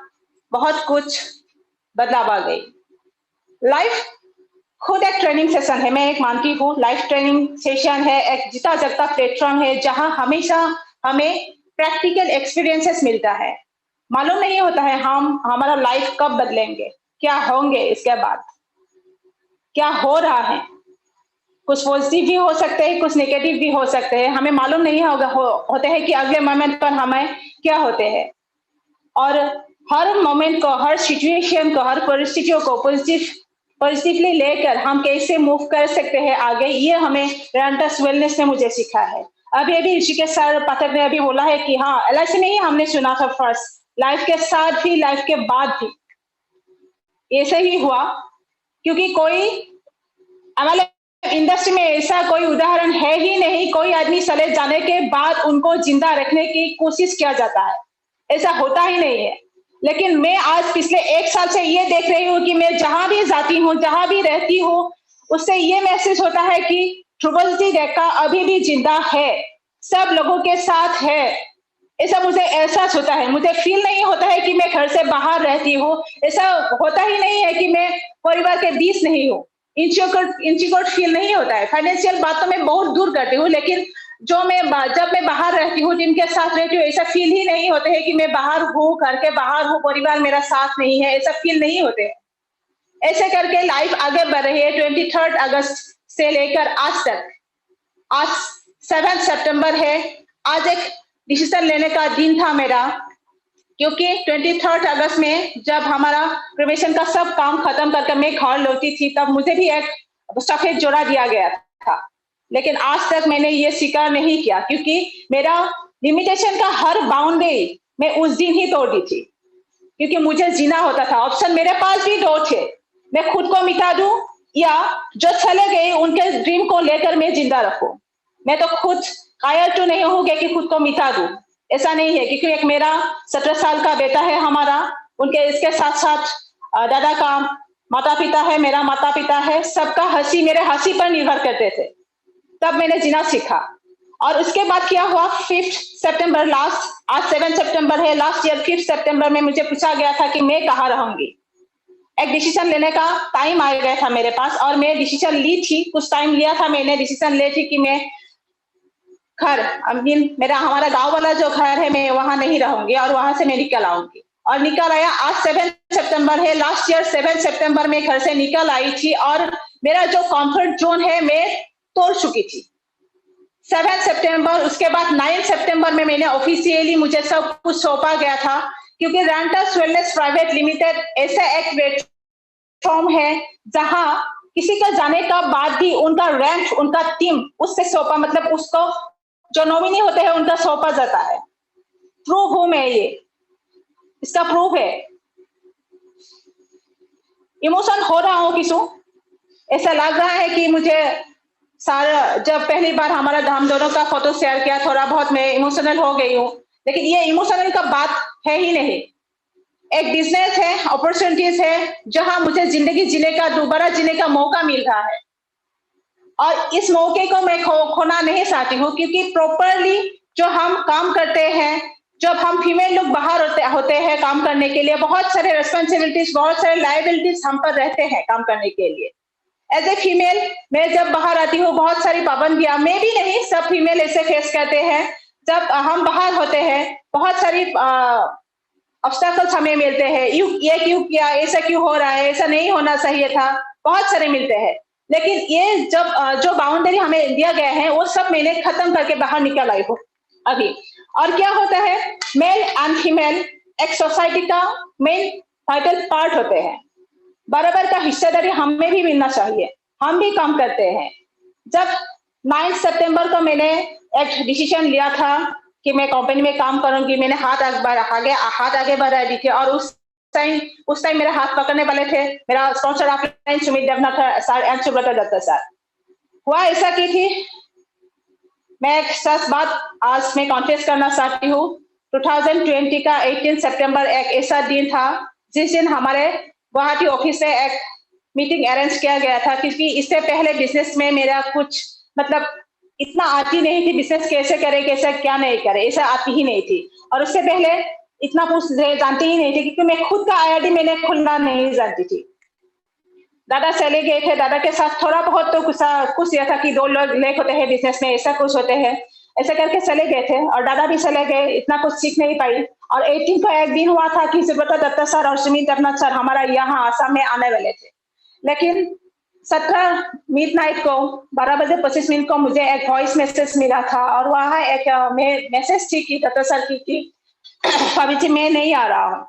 Speaker 2: बहुत कुछ बदलाव आ गई। लाइफ खुद एक ट्रेनिंग सेशन है, मैं एक मानती हूँ लाइफ ट्रेनिंग सेशन है, एक जीता जागता प्लेटफॉर्म है जहां हमेशा हमें प्रैक्टिकल एक्सपीरियंसेस मिलता है। मालूम नहीं होता है हमारा लाइफ कब बदलेंगे, क्या होंगे, इसके बाद क्या हो रहा है। कुछ पॉजिटिव भी हो सकते हैं, कुछ नेगेटिव भी हो सकते हैं, हमें मालूम नहीं होते हैं कि अगले मोमेंट पर हमें क्या होते हैं। और हर मोमेंट को, हर सिचुएशन को, हर परिस्थितियों को पॉजिटिवली लेकर हम कैसे मूव कर सकते हैं आगे, ये हमें रैंटस वेलनेस ने मुझे सिखा है। अभी ऋषिकेश सर पाठक ने अभी बोला है कि हाँ, LIC में ही हमने सुना था फर्स्ट, लाइफ के साथ भी लाइफ के बाद भी ऐसे ही हुआ, क्योंकि कोई हमारे इंडस्ट्री में ऐसा कोई उदाहरण है ही नहीं, कोई आदमी चले जाने के बाद उनको जिंदा रखने की कोशिश किया जाता है, ऐसा होता ही नहीं है। लेकिन मैं आज पिछले 1 साल से ये देख रही हूँ कि मैं जहां भी जाती हूँ, जहां भी रहती हूँ, उससे ये मैसेज होता है कि ध्रुवजी डेका अभी भी जिंदा है, सब लोगों के साथ है, ऐसा मुझे एहसास होता है। मुझे फील नहीं होता है कि मैं घर से बाहर रहती हूँ, ऐसा होता ही नहीं है कि मैं परिवार के बीच नहीं हूँ, इंसिक्योर फील नहीं होता है। फाइनेंशियल बात तो मैं बहुत दूर करती हूँ, लेकिन जब मैं बाहर रहती हूँ, जिनके साथ रहती हूँ, ऐसा फील ही नहीं होता है कि मैं बाहर हूँ, घर के बाहर हूँ, परिवार मेरा साथ नहीं है, ऐसा फील नहीं होते। ऐसे करके लाइफ आगे बढ़ रही है। 23 अगस्त से लेकर आज तक, आज 7 सितंबर है, आज एक डिसीजन लेने का दिन था मेरा, क्योंकि 23 अगस्त में जब हमारा प्रोबेशन का सब काम खत्म करके मैं घर लौटी थी, तब मुझे भी एक सफेद जोड़ा दिया गया था। लेकिन आज तक मैंने ये स्वीकार नहीं किया, क्योंकि मेरा लिमिटेशन का हर बाउंड्री मैं उस दिन ही तोड़ दी थी, क्योंकि मुझे जीना होता था। ऑप्शन मेरे पास भी 2 थे, मैं खुद को मिटा दूं या जो चले गए उनके ड्रीम को लेकर मैं जिंदा रखूं। मैं तो खुद कायर तो नहीं होंगे कि खुद को मिटा दूं, ऐसा नहीं है, क्योंकि एक मेरा 17 साल का बेटा है हमारा, उनके इसके साथ साथ दादा का माता पिता है, मेरा माता पिता है, सबका हंसी मेरे हंसी पर निर्भर करते थे। तब मैंने जीना सीखा। और उसके बाद क्या हुआ, 5 सितंबर लास्ट, आज 7 सितंबर है, लास्ट ईयर 5 सितंबर में मुझे पूछा गया था कि मैं कहाँ रहूंगी। एक डिसीजन लेने का टाइम आ गया था मेरे पास और मैं डिसीजन ली थी, कुछ टाइम लिया था, मैंने डिसीजन ली थी कि मैं घर मेरा हमारा गांव वाला जो घर है मैं वहां नहीं रहूंगी और वहां से मैं निकल आऊंगी। और निकल आया, आज 7 सितंबर है, लास्ट ईयर 7 सितंबर में घर से निकल आई थी और मेरा जो कंफर्ट जोन है मैं तोड़ चुकी थी। 7 सितंबर, उसके बाद 9 सितंबर में मैंने ऑफिशियली मुझे सब कुछ सौंपा गया था, क्योंकि रेंटस वेलनेस प्राइवेट लिमिटेड ऐसा एक प्लेटफॉर्म है जहां किसी का जाने का बाद भी उनका रेंट, उनका टीम उससे सौंपा, मतलब उसको जो नॉमिनी होते हैं उनका सौंपा जाता है। प्रूफ हूं मैं, ये इसका प्रूफ है। इमोशन हो रहा हूं किसू, ऐसा लग रहा है कि मुझे सारा, जब पहली बार हमारा हम दोनों का फोटो शेयर किया, थोड़ा बहुत मैं इमोशनल हो गई हूँ, लेकिन ये इमोशनल का बात है ही नहीं। एक बिजनेस है, अपॉर्चुनिटीज है, जहां मुझे जिंदगी जीने का, दोबारा जीने का मौका मिल रहा है और इस मौके को मैं खोना नहीं चाहती हूँ, क्योंकि प्रॉपरली जो हम काम करते हैं, जब हम फीमेल लोग बाहर होते हैं काम करने के लिए, बहुत सारे रेस्पॉन्सिबिलिटीज, बहुत सारे लायबिलिटीज हम पर रहते हैं काम करने के लिए। एज ए फीमेल मैं जब बाहर आती हूँ, बहुत सारी पाबंदियां, मैं भी नहीं, सब फीमेल ऐसे फेस करते हैं। जब हम बाहर होते हैं, बहुत सारी ऑब्स्टेकल्स हमें मिलते हैं, ये क्यों किया, ऐसा क्यों हो रहा है, ऐसा नहीं होना चाहिए था, बहुत सारे मिलते हैं। लेकिन ये जब जो बाउंड्री हमें दिया गया है वो सब मैंने खत्म करके बाहर निकल आई हूँ अभी। और क्या होता है, मेल एंड फीमेल एक सोसाइटी का मेन वाइटल पार्ट होते हैं, बराबर का हिस्सेदारी हमें भी मिलना चाहिए, हम भी काम करते हैं। जब 9 सितंबर को मैंने एक डिसीजन लिया था कि मैं कंपनी में काम करूंगी, मैंने हाथ आगे बढ़ा दी थी और उस टाइम मेरे हाथ पकड़ने वाले थे मेरा sponsor offline Sumit Devnath sir and Subrata Dutta sir. हुआ ऐसा की थी, मैं एक सच बात आज मैं कॉन्फेस करना चाहती हूँ। 2020 का 18 सितंबर एक ऐसा दिन था जिस दिन हमारे गुवाहाटी ऑफिस से एक मीटिंग अरेंज किया गया था, क्योंकि इससे पहले बिजनेस में मेरा कुछ मतलब इतना आती नहीं थी, बिजनेस कैसे करे, कैसे क्या नहीं करे, ऐसा आती ही नहीं थी। और उससे पहले इतना कुछ जानती ही नहीं थी, क्योंकि मैं खुद का आईआईटी मैंने खुलना नहीं जानती थी। दादा चले गए थे, दादा के साथ थोड़ा बहुत तो कुछ यह था कि 2 लोग लेक होते हैं बिजनेस में, ऐसा कुछ होते हैं, ऐसे करके चले गए थे और दादा भी चले गए, इतना कुछ सीख नहीं पाई। और 18 का एक दिन हुआ था कि सुब्रता दत्ता सर और सुमित देवनाथ सर हमारा यहाँ आसाम में आने वाले थे, लेकिन 17 मिडनाइट को 12:25 को मुझे एक वॉइस मैसेज मिला था और वहाँ एक मैसेज थी कि दत्ता सर की भाभी जी मैं नहीं आ रहा हूँ।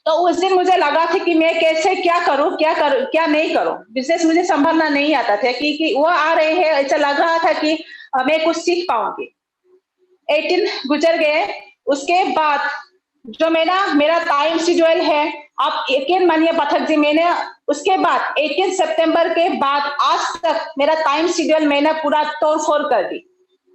Speaker 2: तो उस दिन मुझे लगा था कि मैं कैसे क्या करूं क्या नहीं करूं, बिजनेस मुझे संभालना नहीं आता था, कि वो आ रहे हैं, ऐसा लग रहा था कि मैं कुछ सीख पाऊंगी। 18 गुजर गए, उसके बाद जो मेरा टाइम शेड्यूल है, आप यकीन मानिए पाठक जी, मैंने उसके बाद 18 सितंबर के बाद आज तक मेरा टाइम शेड्यूल मैंने पूरा तोड़ फोड़ कर दी।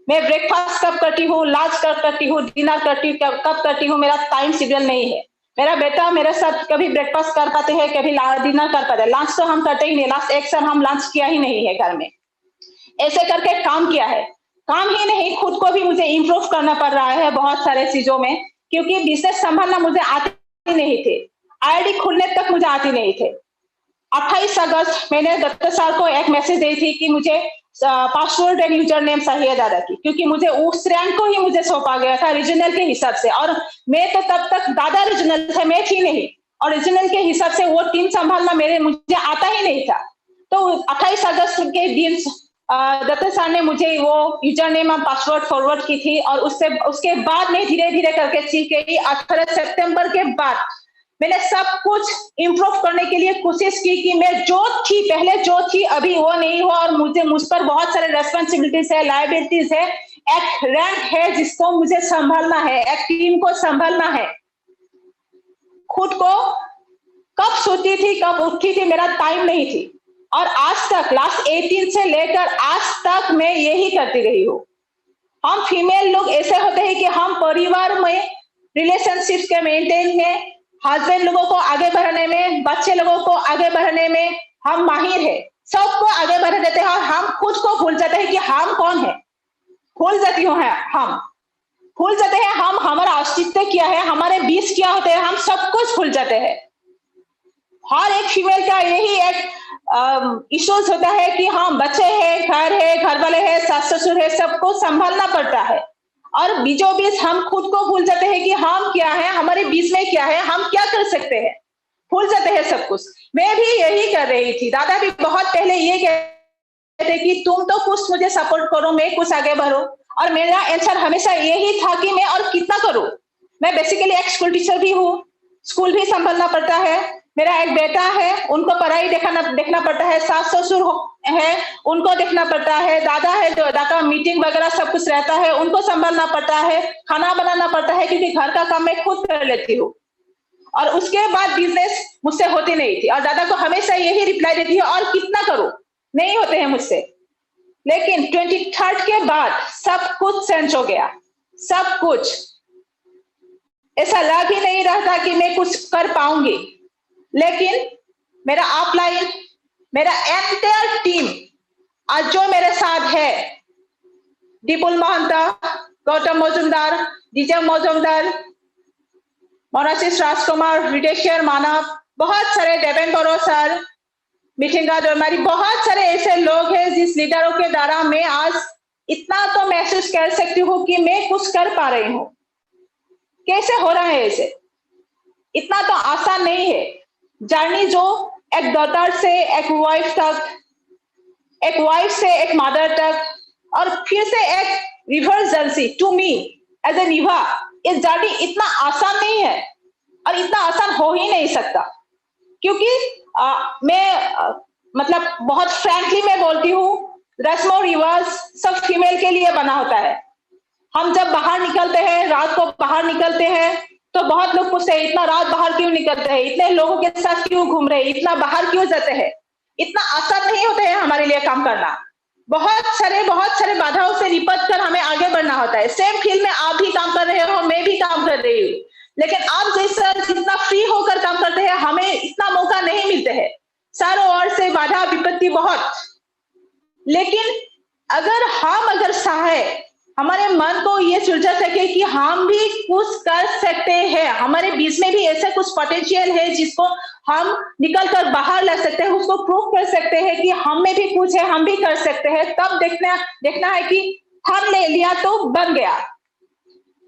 Speaker 2: मैं ब्रेकफास्ट कब करती हूँ, लंच कब करती हूँ, डिनर कब करती हूँ, मेरा टाइम शेड्यूल नहीं है। मेरा बेटा मेरे साथ कभी ब्रेकफास्ट कर पाते हैं, कभी डिनर कर पाते हैं, लंच तो हम करते ही नहीं, लास्ट एक साल हम लंच किया ही नहीं है घर में। ऐसे करके काम किया है, काम ही नहीं खुद को भी मुझे इम्प्रूव करना पड़ रहा है बहुत सारे चीजों में, क्योंकि बिजनेस संभालना मुझे आते नहीं थे, आईआईटी खुलने तक मुझे आती नहीं थे। 28 अगस्त मैंने दत्ता सर को एक मैसेज दी थी कि मुझे पासवर्ड एंड यूजर नेम चाहिए दादा की, क्योंकि मुझे उस रैंक को ही मुझे सौंपा गया था रीजनल के हिसाब से, और मैं तो तब तक दादा रीजनल थे, मैं थी नहीं, और रीजनल के हिसाब से वो टीम संभालना मुझे आता ही नहीं था। तो 28 अगस्त के दिन दत्ता सर ने मुझे वो यूजर नेम और पासवर्ड फॉरवर्ड की थी, और उसके बाद मैं धीरे धीरे करके सीख गई। 18 सितंबर के बाद मैंने सब कुछ इम्प्रूव करने के लिए कोशिश की कि मैं पहले जो थी अभी वो नहीं हो, और मुझ पर बहुत सारे रेस्पॉन्सिबिलिटीज है, लायबिलिटीज है, एक रैंक है जिसको मुझे संभालना है, एक टीम को संभालना है। खुद को कब सोती थी, कब उठती थी, मेरा टाइम नहीं थी, और आज तक लास्ट 18 से लेकर आज तक मैं यही करती रही हूँ। हम फीमेल लोग ऐसे होते हैं कि हम परिवार में रिलेशनशिप के मेंटेन में हस्बैंड लोगों को आगे बढ़ाने में, बच्चे लोगों को आगे बढ़ाने में हम माहिर है, सबको आगे बढ़ा देते हैं और हम खुद को भूल जाते हैं कि हम कौन है। भूल जाती हूँ हम भूल जाते हैं हम हमारा अस्तित्व क्या है, हमारे बीच क्या होते हैं, हम सब कुछ भूल जाते हैं। हर एक फीमेल का यही एक इश्यूज होता है कि हाँ बच्चे हैं, घर है, घर वाले हैं, सास ससुर है, सबको संभालना पड़ता है और बीचों बीच हम खुद को भूल जाते हैं कि हम क्या है, हमारे बीच में क्या है, हम क्या कर सकते हैं, भूल जाते हैं सब कुछ। मैं भी यही कर रही थी। दादा भी बहुत पहले ये कहते कि तुम तो कुछ मुझे सपोर्ट करो, मैं कुछ आगे बढ़ो, और मेरा आंसर हमेशा यही था कि मैं और कितना करूं। मैं बेसिकली एक स्कूल टीचर भी हूँ, स्कूल भी संभालना पड़ता है, मेरा एक बेटा है, उनको पढ़ाई देखना पड़ता है, सास ससुर है उनको देखना पड़ता है, दादा है जो दादा मीटिंग वगैरह सब कुछ रहता है उनको संभालना पड़ता है, खाना बनाना पड़ता है क्योंकि घर का काम मैं खुद कर लेती हूँ। और उसके बाद बिजनेस मुझसे होती नहीं थी और दादा को हमेशा यही रिप्लाई देती है और कितना करूं, नहीं होते हैं मुझसे। लेकिन 23rd के बाद सब कुछ चेंज हो गया, सब कुछ ऐसा लग ही नहीं रहा था कि मैं कुछ कर पाऊंगी। लेकिन मेरा अपलाइन, मेरा एंटायर टीम आज जो मेरे साथ है, दीपुल महंता, गौतम मजुमदार, डीजे मजुमदार, मोनाशिष राजकुमार, विदेश्वर मानव, बहुत सारे देवेन बोरो सर, मिठिंगा डोरमारी, बहुत सारे ऐसे लोग हैं जिस लीडरों के द्वारा मैं आज इतना तो महसूस कर सकती हूँ कि मैं कुछ कर पा रही हूँ। कैसे हो रहा है ऐसे, इतना तो आसान नहीं है जर्नी जो एक डॉटर से एक वाइफ तक, एक वाइफ से एक मदर तक, और फिर से एक reverse journey to me as a Nibha. ये जर्नी इतना आसान नहीं है और इतना आसान हो ही नहीं सकता, क्योंकि मतलब बहुत फ्रैंकली मैं बोलती हूँ, रस्म और रिवाज सब फीमेल के लिए बना होता है। हम जब बाहर निकलते हैं, रात को बाहर निकलते हैं, तो बहुत लोग पूछते हैं इतना रात बाहर क्यों निकलते हैं, इतने लोगों के साथ क्यों घूम रहे हैं, इतना बाहर क्यों जाते हैं। इतना आसान नहीं होता है हमारे लिए काम करना, बहुत सारे बाधाओं से निपट कर हमें आगे बढ़ना होता है। सेम फील्ड में आप भी काम कर रहे हो, मैं भी काम कर रही हूँ, लेकिन आप जैसा जितना फ्री होकर काम करते हैं हमें इतना मौका नहीं मिलते हैं, चारों ओर से बाधा विपत्ति बहुत। लेकिन अगर चाहे, हमारे मन को ये सुलझा सके कि हम भी कुछ कर सकते हैं, हमारे बीच में भी ऐसा कुछ पोटेंशियल है जिसको हम निकल कर बाहर ला सकते हैं, उसको प्रूव कर सकते हैं कि हम में भी कुछ है, हम भी कर सकते हैं, तब देखना है कि ठान ले लिया तो बन गया।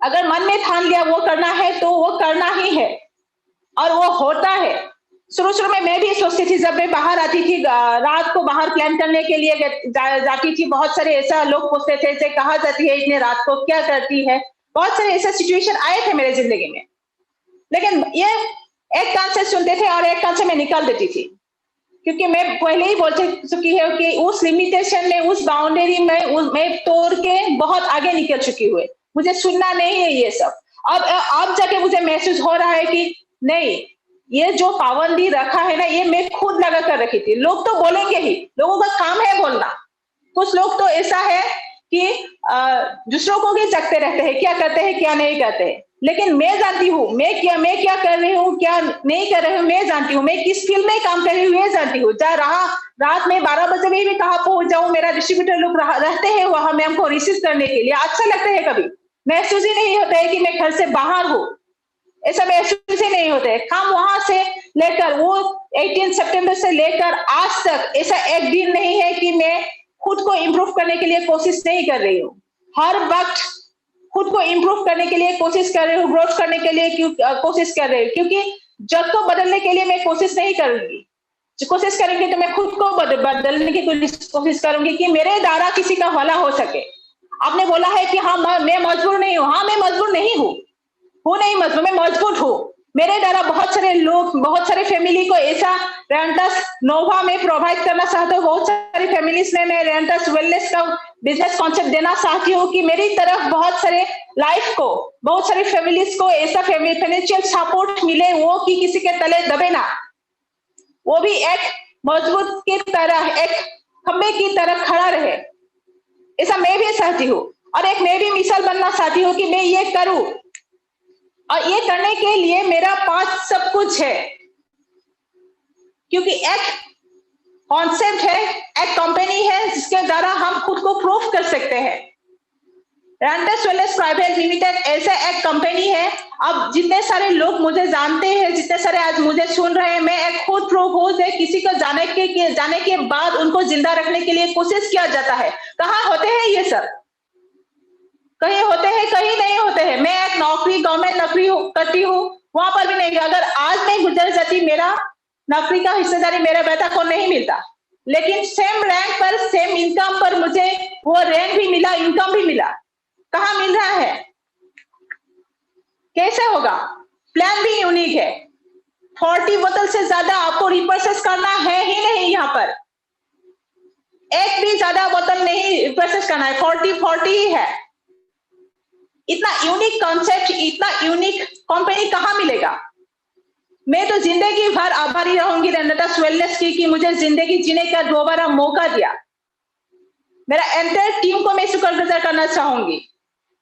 Speaker 2: अगर मन में ठान लिया वो करना है तो वो करना ही है और वो होता है। शुरू में मैं भी सोचती थी, जब मैं बाहर आती थी, रात को बाहर प्लान करने के लिए जाती थी, बहुत सारे ऐसा लोग पूछते थे जैसे कहाँ जाती है इतने रात को, क्या करती है, बहुत सारे ऐसे सिचुएशन आए थे मेरे जिंदगी में। लेकिन ये एक कान से सुनते थे और एक कान से मैं निकाल देती थी, क्योंकि मैं पहले ही बोल चुकी है कि उस लिमिटेशन में, उस बाउंड्री में मैं तोड़ के बहुत आगे निकल चुकी हुई, मुझे सुनना नहीं है ये सब। अब जाके मुझे महसूस हो रहा है कि नहीं, ये जो पाबंदी रखा है ना, ये मैं खुद लगा कर रखी थी। लोग तो बोलेंगे ही, लोगों का काम है बोलना। कुछ लोग तो ऐसा है कि दूसरों को भी जगते रहते हैं, क्या करते हैं क्या नहीं करते हैं, लेकिन मैं जानती हूँ मैं क्या कर रही हूँ, क्या नहीं कर रही हूँ, मैं जानती हूँ मैं किस फील्ड में काम कर रही हूँ, ये जानती हूँ। चाहे रात में 12 बजे में भी कहाँ पहुंच जाऊं, मेरा डिस्ट्रीब्यूटर लोग रहते हैं वहां में हमको रिसीव करने के लिए, अच्छा लगता है। कभी महसूस ही नहीं होता है कि मैं घर से बाहर हूँ, ऐसा महसूस ही नहीं होता है। काम वहां से लेकर वो 18 सितंबर से लेकर आज तक ऐसा एक दिन नहीं है कि मैं खुद को इम्प्रूव करने के लिए कोशिश नहीं कर रही हूँ। हर वक्त खुद को इम्प्रूव करने के लिए कोशिश कर रही हूँ, ग्रोथ करने के लिए कोशिश कर रही हूँ, क्योंकि जग को बदलने के लिए मैं कोशिश नहीं करूंगी। कोशिश करेंगे तो मैं खुद को बदलने की कोशिश करूंगी कि मेरे द्वारा किसी का भला हो सके। आपने बोला है कि हाँ मैं मजबूर नहीं हूँ, हाँ मैं मजबूर नहीं हूँ, नहीं मजबूर, मैं मजबूत हूँ। मेरे द्वारा बहुत सारे लोग, बहुत सारे फैमिली को ऐसा रेंटस नोवा में प्रोवाइड करना चाहता हूँ। बहुत सारी फैमिलीज में मैं रेंटस वेलनेस का बिजनेस कॉन्सेप्ट देना चाहती हूँ कि मेरी तरफ बहुत सारे लाइफ को, बहुत सारी फैमिलीज को ऐसा फाइनेंशियल सपोर्ट मिले, वो कि किसी के तले दबे ना, वो भी एक मजबूत की तरह, एक खंबे की तरह खड़ा रहे। ऐसा मैं भी चाहती हूँ और एक मैं भी मिसाल बनना चाहती हूँ कि मैं ये करूँ। और ये करने के लिए मेरा पास सब कुछ है, क्योंकि एक कॉन्सेप्ट है, एक कंपनी है जिसके द्वारा हम खुद को प्रूफ कर सकते हैं। रैंटस वेलनेस प्राइवेट लिमिटेड ऐसे एक कंपनी है। अब जितने सारे लोग मुझे जानते हैं, जितने सारे आज मुझे सुन रहे हैं, मैं एक खुद प्रूफ हूं। किसी को जाने के बाद उनको जिंदा रखने के लिए कोशिश किया जाता है। कहाँ होते हैं ये सब? कहीं होते हैं, कहीं नहीं होते हैं। मैं एक नौकरी, गवर्नमेंट नौकरी करती हूँ, वहां पर भी नहीं। अगर आज मैं गुजर जाती, मेरा नौकरी का हिस्सेदारी मेरे बेटा को नहीं मिलता, लेकिन सेम रैंक पर, सेम इनकम पर मुझे वो रैंक भी मिला, इनकम भी मिला। कहाँ मिल रहा है? कैसे होगा? प्लान भी यूनिक है। 40 बोतल से ज्यादा आपको रिपर्चेस करना है ही नहीं। यहाँ पर एक भी ज्यादा बोतल नहीं रिपर्चेस करना है, 40 ही है। इतना यूनिक कॉन्सेप्ट, इतना यूनिक कंपनी कहाँ मिलेगा? मैं तो जिंदगी भर आभारी रहूंगी रैंटस वेलनेस की कि मुझे जिंदगी जीने का दोबारा मौका दिया। मेरा एंटायर टीम को मैं शुक्रगुजार करना चाहूंगी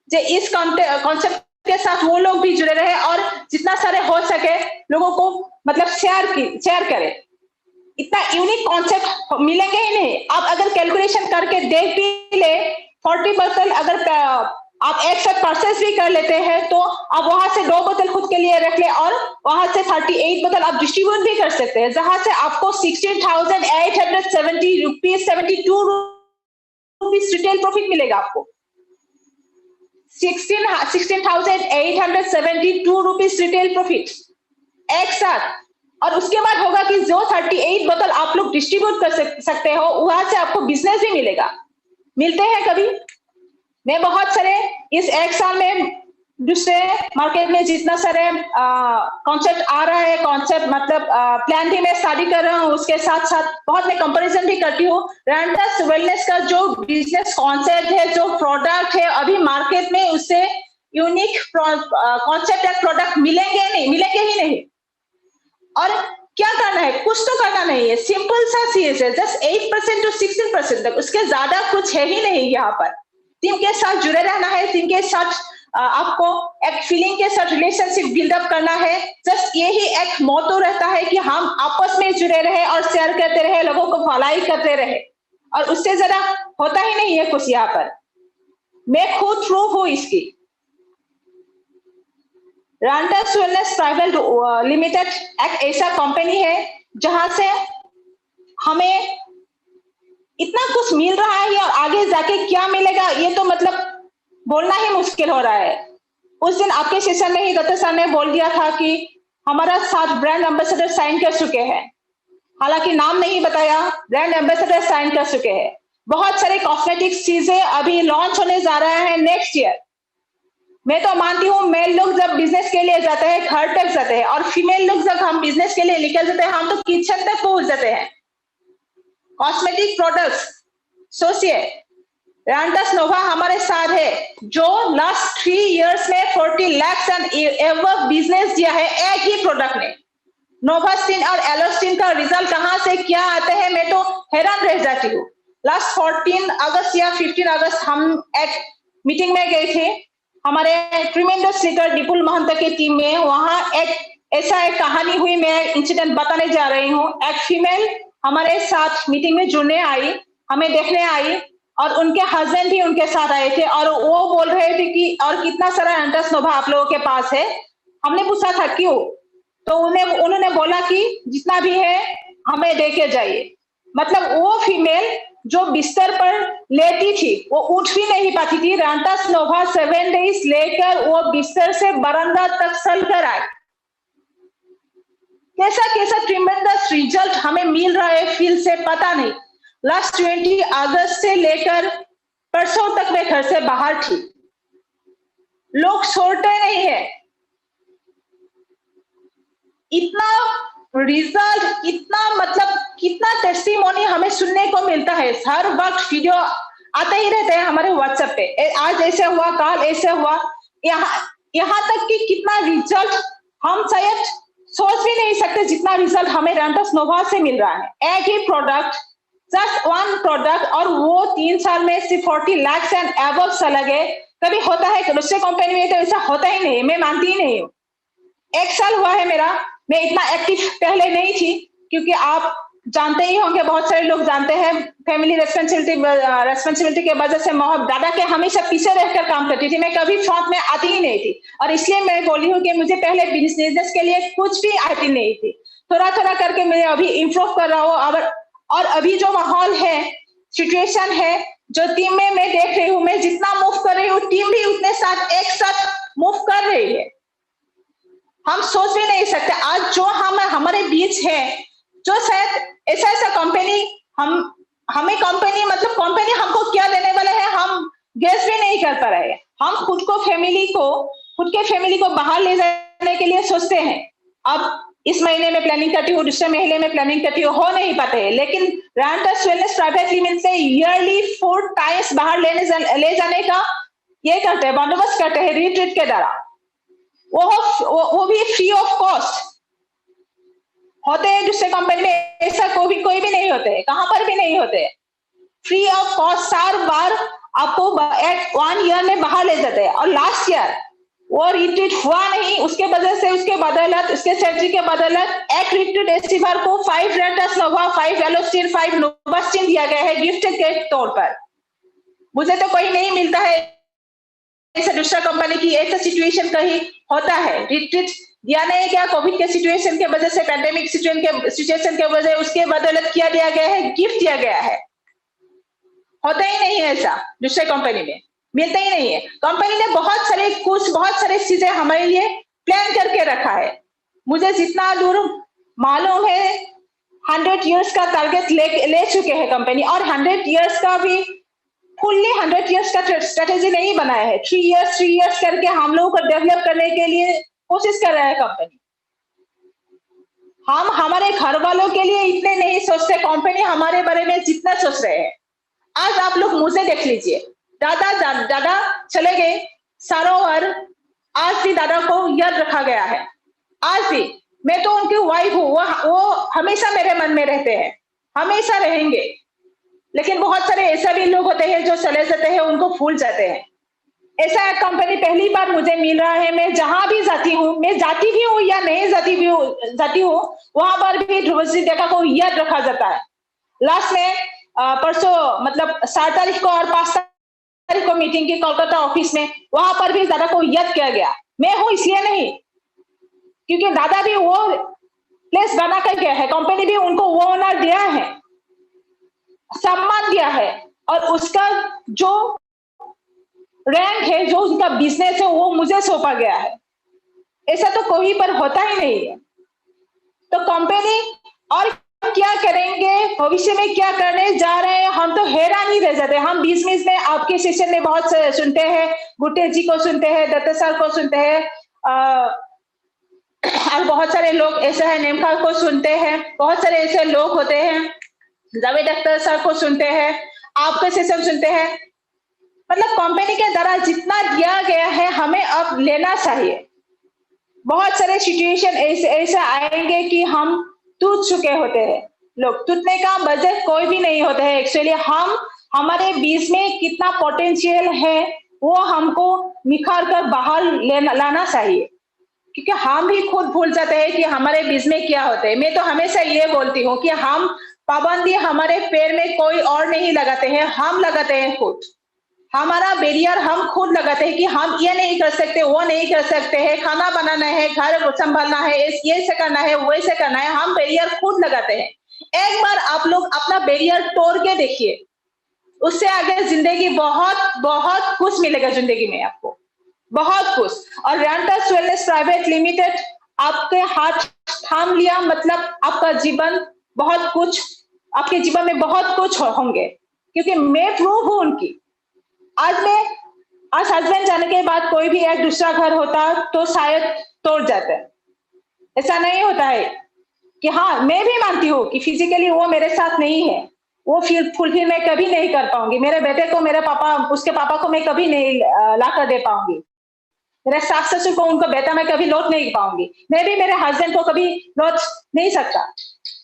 Speaker 2: जो इस कॉन्सेप्ट के साथ वो लोग भी जुड़े रहे और जितना सारे हो सके लोगों को मतलब शेयर करें। इतना यूनिक कॉन्सेप्ट मिलेंगे ही नहीं। आप अगर कैलकुलेशन करके देख भी ले, 40 बोतल अगर आप एक साथ परचेस भी कर लेते हैं तो आप वहां से 2 बोतल खुद के लिए रख ले और वहां से 38 बोतल आप डिस्ट्रीब्यूट भी कर सकते हैं, जहां से आपको 16,870 रुपीज 72 रुपीज रिटेल प्रॉफिट मिलेगा। आपको 16,872 रुपीज रिटेल प्रॉफिट एक साथ। और उसके बाद होगा कि जो 38 बोतल आप लोग डिस्ट्रीब्यूट कर सकते हो, वहां से आपको बिजनेस भी मिलेगा। मिलते हैं कभी? मैं बहुत सारे इस एक साल में दूसरे मार्केट में जितना सारे कॉन्सेप्ट आ रहा है, कॉन्सेप्ट मतलब प्लान भी मैं स्टडी कर रहा हूँ, उसके साथ साथ बहुत मैं कंपैरिजन भी करती हूँ। रैंटस वेलनेस का जो बिजनेस कॉन्सेप्ट है, जो प्रोडक्ट है, अभी मार्केट में उससे यूनिक कॉन्सेप्ट या प्रोडक्ट मिलेंगे ही नहीं। और क्या करना है? कुछ तो करना नहीं है, सिंपल सा चीज है, जस्ट 8% to 16% तक, उसके ज्यादा कुछ है ही नहीं। यहाँ पर टीम के साथ जुड़े रहना है, टीम के साथ आपको एक फीलिंग के साथ रिलेशनशिप बिल्डअप करना है। जस्ट यही एक मोटो रहता है कि हम आपस में जुड़े रहे और शेयर करते रहे, लोगों को भलाई करते रहे, और उससे ज्यादा होता ही नहीं है कुछ। यहाँ पर मैं खुद प्रूफ हूं इसकी। रैंटस वेलनेस प्राइवेट लिमिटेड एक ऐसा कंपनी है जहां से हमें इतना कुछ मिल रहा है और आगे जाके क्या मिलेगा ये तो मतलब बोलना ही मुश्किल हो रहा है। उस दिन आपके सेशन में ही दत्ता सर ने बोल दिया था कि हमारा 7 ब्रांड एम्बेसडर साइन कर चुके हैं, हालांकि नाम नहीं बताया, ब्रांड एम्बेसडर साइन कर चुके हैं। बहुत सारे कॉस्मेटिक्स चीजें अभी लॉन्च होने जा रहा है नेक्स्ट ईयर। मैं तो मानती हूँ मेल लोग जब बिजनेस के लिए जाते हैं घर तक जाते हैं, और फीमेल लोग जब हम बिजनेस के लिए निकल जाते हैं हम तो किचन तक पहुंच जाते हैं। कॉस्मेटिक प्रोडक्ट्स सोचिए, रैंटस नोवा हमारे साथ है जो लास्ट 3 इयर्स में 40 लाख एंड एवर बिजनेस दिया है एक ही प्रोडक्ट में। नोवास्टिन और एलोस्टिन का रिजल्ट कहां से क्या आते हैं मैं तो हैरान रह जाती हूँ। लास्ट 14 अगस्त या 15 अगस्त हम एक मीटिंग में गए थे हमारे ट्रिमेंडस लीडर डिपुल महंत की टीम में। वहां एक ऐसा एक कहानी हुई, मैं इंसिडेंट बताने जा रही हूँ। एक फीमेल हमारे साथ मीटिंग में जुड़ने आई, हमें देखने आई, और उनके हस्बैंड भी उनके साथ आए थे, और वो बोल रहे थे कि और कितना सारा रैंटस नोवा आप लोगों के पास है। हमने पूछा था क्यों, तो उन्होंने बोला कि जितना भी है हमें दे के जाइए। मतलब वो फीमेल जो बिस्तर पर लेटी थी वो उठ भी नहीं पाती थी। रैंटस नोवा 7 डेज लेकर वो बिस्तर से बरामदा तक चल कर आए। कैसा ट्रिमेंडस रिजल्ट हमें मिल रहा है फील्ड से पता नहीं। लास्ट 20 अगस्त से लेकर परसों तक मैं घर से बाहर थी, लोग छोड़ते नहीं है। इतना रिजल्ट, इतना मतलब कितना टेस्टिमोनी हमें सुनने को मिलता है। हर वक्त वीडियो आते ही रहते हैं हमारे व्हाट्सएप पे, आज ऐसे हुआ, कल ऐसे हुआ, यहाँ तक कि कितना रिजल्ट हम शायद सोच भी नहीं सकते जितना रिजल्ट हमें रैंटस नोवा से मिल रहा है। एक ही प्रोडक्ट, जस्ट 1 प्रोडक्ट, और वो 3 साल में सिर्फ 40 लाख एंड अबव चला गए। कभी होता है दूसरे कंपनी में, तो ऐसा होता ही नहीं, मैं मानती ही नहीं हूँ। 1 साल हुआ है मेरा, मैं इतना एक्टिव पहले नहीं थी, क्योंकि आप जानते ही होंगे, बहुत सारे लोग जानते हैं, फैमिली रेस्पॉन्सिबिलिटी के वजह से दादा के हमेशा पीछे रहकर काम करती थी, मैं कभी फ्रंट में आती ही नहीं थी। और इसलिए मैं बोली हूँ कि मुझे पहले बिजनेस के लिए कुछ भी आती नहीं थी, थोड़ा थोड़ा करके मैं अभी इम्प्रूव कर रहा हूँ। और अभी जो माहौल है, सिचुएशन है, जो टीम में मैं देख रही हूँ, मैं जितना मूव कर रही हूँ, टीम भी उतने साथ एक साथ मूव कर रही है। हम सोच भी नहीं सकते आज जो हमारे बीच है, जो शायद ऐसा कंपनी हमें कंपनी मतलब कंपनी हमको क्या देने वाले हैं, हम गेस भी नहीं कर पा रहे। हम खुद के फैमिली को बाहर ले जाने के लिए सोचते हैं। अब इस महीने में प्लानिंग करती हूँ, दूसरे महीने में प्लानिंग करती हूँ, हो नहीं पाते हैं। लेकिन रैंटस वेलनेस प्राइवेट लिमिटेड से ईयरली 4 टाइम्स बाहर ले जाने का ये करते हैं, बंदोबस्त करते हैं रिट्रीट के द्वारा। वो भी फ्री ऑफ कॉस्ट होते हैं। दूसरे कंपनी में ऐसा कोई भी नहीं होते, कहां पर भी नहीं होते। फ्री ऑफ कॉस्ट 4 बार आपको 1 ईयर में बाहर ले जाते हैं। और लास्ट ईयर वो रिट्रीट हुआ नहीं, उसके वजह से उसके सैलरी के बदौलत एक रिट्रीट एसीवर को 5 रेंटस नोवा, 5 एलोस्टीन, 5 नोवास्टीन दिया गया है गिफ्ट के तौर पर। मुझे तो कोई नहीं मिलता है ऐसा, दूसरा कंपनी की ऐसा सिचुएशन कहीं होता है। रिट्रीट दिया नहीं क्या, कोविड के सिचुएशन के वजह से, पैंडेमिक सिचुएशन के वजह, उसके बदौलत किया दिया गया है, गिफ्ट दिया गया है। होता ही नहीं है ऐसा, दूसरे कंपनी में मिलता ही नहीं है। कंपनी ने बहुत सारे चीजें हमारे लिए प्लान करके रखा है। मुझे जितना दूर मालूम है 100 इयर्स का टारगेट ले चुके हैं कंपनी, और 100 इयर्स का भी फुल्ली 100 इयर्स का स्ट्रेटेजी नहीं बनाया है। 3 इयर्स करके हम लोगों को डेवलप करने के लिए कोशिश कर रहा है कंपनी। हम हमारे घर वालों के लिए इतने नहीं सोचते, कंपनी हमारे बारे में जितना सोच रहे हैं। आज आप लोग मुझे देख लीजिए, दादा चले गए सरोवर, आज भी दादा को याद रखा गया है। आज भी मैं तो उनकी वाइफ हूँ, वो हमेशा मेरे मन में रहते हैं, हमेशा रहेंगे। लेकिन बहुत सारे ऐसा भी लोग होते हैं जो चले जाते हैं, उनको भूल जाते हैं। ऐसा एक कंपनी पहली बार मुझे मिल रहा है। मैं जहां भी जाती हूँ, मैं जाती भी हूँ या नहीं जाती हूँ, वहां पर भी ध्रुवजी डेका को याद रखा जाता है। लास्ट में परसों मतलब 7 तारीख को और 5 तारीख को मीटिंग की कोलकाता ऑफिस में, वहां पर भी दादा को याद किया गया। मैं हूं इसलिए नहीं, क्योंकि दादा भी वो प्लेस बना कर गया है, कंपनी भी उनको वो ऑनर दिया है, सम्मान दिया है, और उसका जो रैंक है, जो उनका बिजनेस है, वो मुझे सौंपा गया है। ऐसा तो कोई पर होता ही नहीं है। तो कंपनी और क्या करेंगे, भविष्य में क्या करने जा रहे हैं, हम तो हैरान ही रह जाते हैं। हम बीच में आपके सेशन में बहुत सुनते हैं, गुट्टे जी को सुनते हैं, दत्ता सर को सुनते हैं, और बहुत सारे लोग ऐसे हैं, नेमखा को सुनते हैं, बहुत सारे ऐसे लोग होते हैं, जावेद अख्तर सर को सुनते हैं, आपके सेशन सुनते हैं। मतलब कंपनी के द्वारा जितना दिया गया है, हमें अब लेना चाहिए। बहुत सारे सिचुएशन ऐसे आएंगे कि हम टूट चुके होते हैं। लोग टूटने का बजट कोई भी नहीं होता है। एक्चुअली हमारे बीच में कितना पोटेंशियल है, वो हमको निखार कर बाहर लाना चाहिए, क्योंकि हम भी खुद भूल जाते हैं कि हमारे बीच में क्या होते हैं। मैं तो हमेशा ये बोलती हूँ कि हम पाबंदी हमारे पैर में कोई और नहीं लगाते हैं, हम लगाते हैं खुद। हमारा बैरियर हम खुद लगाते हैं कि हम ये नहीं कर सकते, वो नहीं कर सकते हैं, खाना बनाना है, घर संभालना है, ये से करना है, वैसे करना है, हम बैरियर खुद लगाते हैं। एक बार आप लोग अपना बैरियर तोड़ के देखिए, उससे आगे जिंदगी बहुत बहुत कुछ मिलेगा जिंदगी में, आपको बहुत कुछ। और रैंटस वेलनेस प्राइवेट लिमिटेड आपके हाथ थाम लिया, मतलब आपका जीवन बहुत कुछ, आपके जीवन में बहुत कुछ होंगे, क्योंकि मैं प्रूफ हूं उनकी। आज हस्बैंड जाने के बाद कोई भी एक दूसरा घर होता तो शायद तोड़ जाते। ऐसा नहीं होता है कि हाँ, मैं भी मानती हूँ कि फिजिकली वो मेरे साथ नहीं है, वो फुलफिल मैं कभी नहीं कर पाऊंगी। मेरे बेटे को उसके पापा को मैं कभी नहीं ला कर दे पाऊंगी। मेरे सास ससुर को उनको बेटा मैं कभी लौट नहीं पाऊंगी। मैं भी मेरे हस्बैंड को कभी लौट नहीं सकता।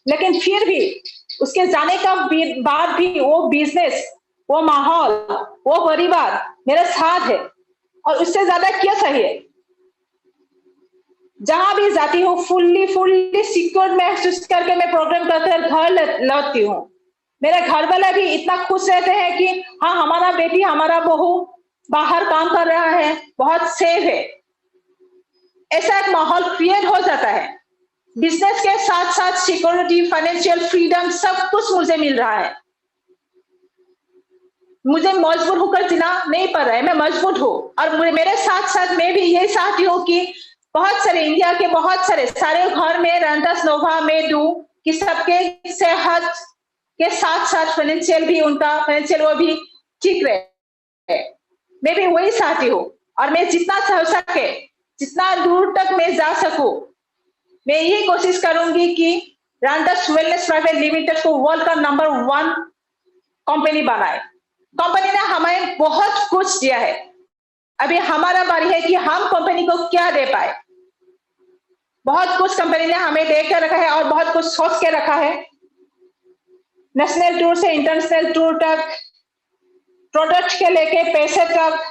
Speaker 2: लेकिन फिर भी उसके जाने का बाद भी वो बिजनेस, वो माहौल, वो परिवार मेरे साथ है। और उससे ज्यादा क्या चाहिए? जहां भी जाती हूँ फुल्ली सिक्योर महसूस करके मैं प्रोग्राम कर घर लौटती हूँ। मेरे घर वाले भी इतना खुश रहते हैं कि हाँ, हमारा बेटी, हमारा बहू बाहर काम कर रहा है, बहुत सेफ है। ऐसा एक माहौल क्रिएट हो जाता है। बिजनेस के साथ साथ सिक्योरिटी, फाइनेंशियल फ्रीडम सब कुछ मुझे मिल रहा है। मुझे मजबूर होकर जीना नहीं पड़ रहा है, मैं मजबूत हूँ। और मेरे साथ साथ मैं भी ये चाहती हूँ कि बहुत सारे इंडिया के बहुत सारे घर में रैंटस नोवा में दूं कि सबके सेहत के साथ साथ फाइनेंशियल भी उनका फाइनेंशियल वो भी ठीक रहे। मैं भी वही चाहती हूँ और मैं जितना हो सके, जितना दूर तक मैं जा सकूं, मैं यही कोशिश करूंगी कि रैंटस वेलनेस प्राइवेट लिमिटेड को वर्ल्ड का नंबर 1 कंपनी बनाए। कंपनी ने हमें बहुत कुछ दिया है, अभी हमारा बारी है कि हम कंपनी को क्या दे पाए। बहुत कुछ कंपनी ने हमें दे कर रखा है और बहुत कुछ सोच के रखा है। नेशनल टूर से इंटरनेशनल टूर तक, प्रोडक्ट के लेके पैसे तक,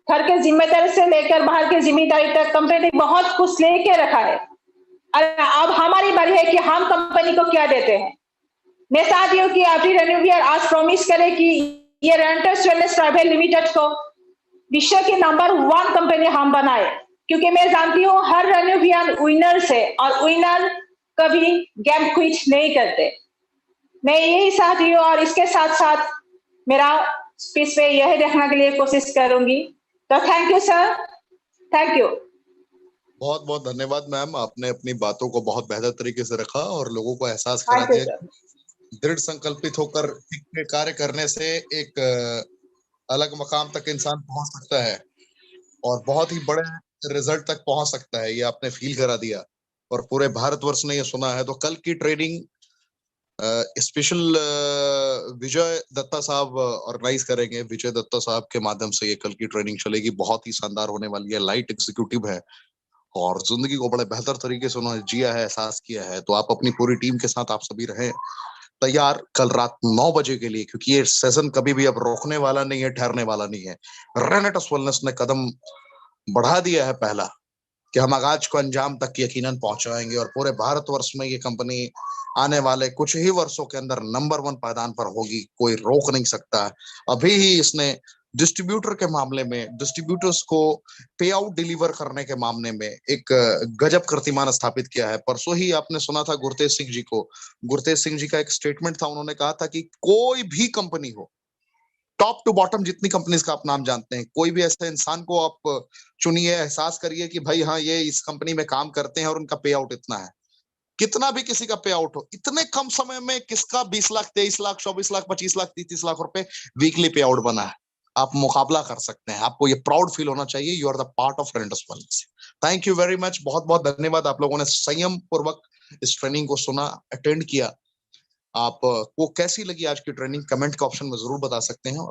Speaker 2: घर के जिम्मेदारी से लेकर बाहर की जिम्मेदारी तक कंपनी बहुत कुछ लेके रखा है। और अब हमारी बारी है कि हम कंपनी को क्या देते हैं। मैं चाहती हूँ कि अभी रेन्यूवियर आज प्रॉमिस करे कि ये रेंटस वेलनेस प्राइवेट लिमिटेड को विश्व की नंबर 1 कंपनी हम बनाए, क्योंकि मैं जानती हूँ हर रेन्यूवियर विनर से और विनर कभी गेम क्विट नहीं करते। मैं यही चाहती हूँ और इसके साथ साथ मेरा स्पीच पे यही देखने के लिए कोशिश करूंगी। तो thank you sir, thank you.
Speaker 3: बहुत बहुत धन्यवाद मैम, आपने अपनी बातों को बहुत बेहतर तरीके से रखा और लोगों को एहसास करा दिया दृढ़ संकल्पित होकर कार्य करने से एक अलग मकाम तक इंसान पहुंच सकता है और बहुत ही बड़े रिजल्ट तक पहुंच सकता है। ये आपने फील करा दिया और पूरे भारतवर्ष ने ये सुना है। तो कल की ट्रेनिंग स्पेशल विजय दत्ता साहब ऑर्गेनाइज करेंगे। विजय दत्ता साहब के माध्यम से ये कल की ट्रेनिंग चलेगी, बहुत ही शानदार होने वाली है। लाइट एग्जीक्यूटिव है और जिंदगी को बड़े बेहतर तरीके से उन्होंने जिया है, एहसास किया है। तो आप अपनी पूरी टीम के साथ आप सभी रहें तैयार कल रात 9 बजे के लिए, क्योंकि ये सेशन कभी भी अब रोकने वाला नहीं है, ठहरने वाला नहीं है। रेनेटस वेलनेस ने कदम बढ़ा दिया है पहला कि हम आगाज को अंजाम तक यकीनन पहुंचाएंगे और पूरे भारतवर्ष में ये कंपनी आने वाले कुछ ही वर्षों के अंदर नंबर 1 पायदान पर होगी, कोई रोक नहीं सकता। अभी ही इसने डिस्ट्रीब्यूटर के मामले में, डिस्ट्रीब्यूटर्स को पे आउट डिलीवर करने के मामले में एक गजब कीर्तिमान स्थापित किया है। परसों ही आपने सुना था गुरतेज सिंह जी को, गुरतेज सिंह जी का एक स्टेटमेंट था। उन्होंने कहा था कि कोई भी कंपनी हो, टॉप टू बॉटम जितनी कंपनीज का आप नाम जानते हैं, कोई भी ऐसे इंसान को आप चुनिए, एहसास करिए कि भाई हाँ, ये इस कंपनी में काम करते हैं और उनका पे आउट इतना है। कितना भी किसी का पे आउट हो, इतने कम समय में किसका 20 लाख, 23 लाख, 24 लाख, 25 लाख, 30 लाख रुपए वीकली पे आउट बना है। आप मुकाबला कर सकते हैं, आपको ये प्राउड फील होना चाहिए। You are the part of Renatus Wellness. Thank you very much, बहुत बहुत धन्यवाद। आप लोगों ने संयम पूर्वक इस ट्रेनिंग को सुना, अटेंड किया। आपको कैसी लगी आज की ट्रेनिंग कमेंट के ऑप्शन में जरूर बता सकते हैं।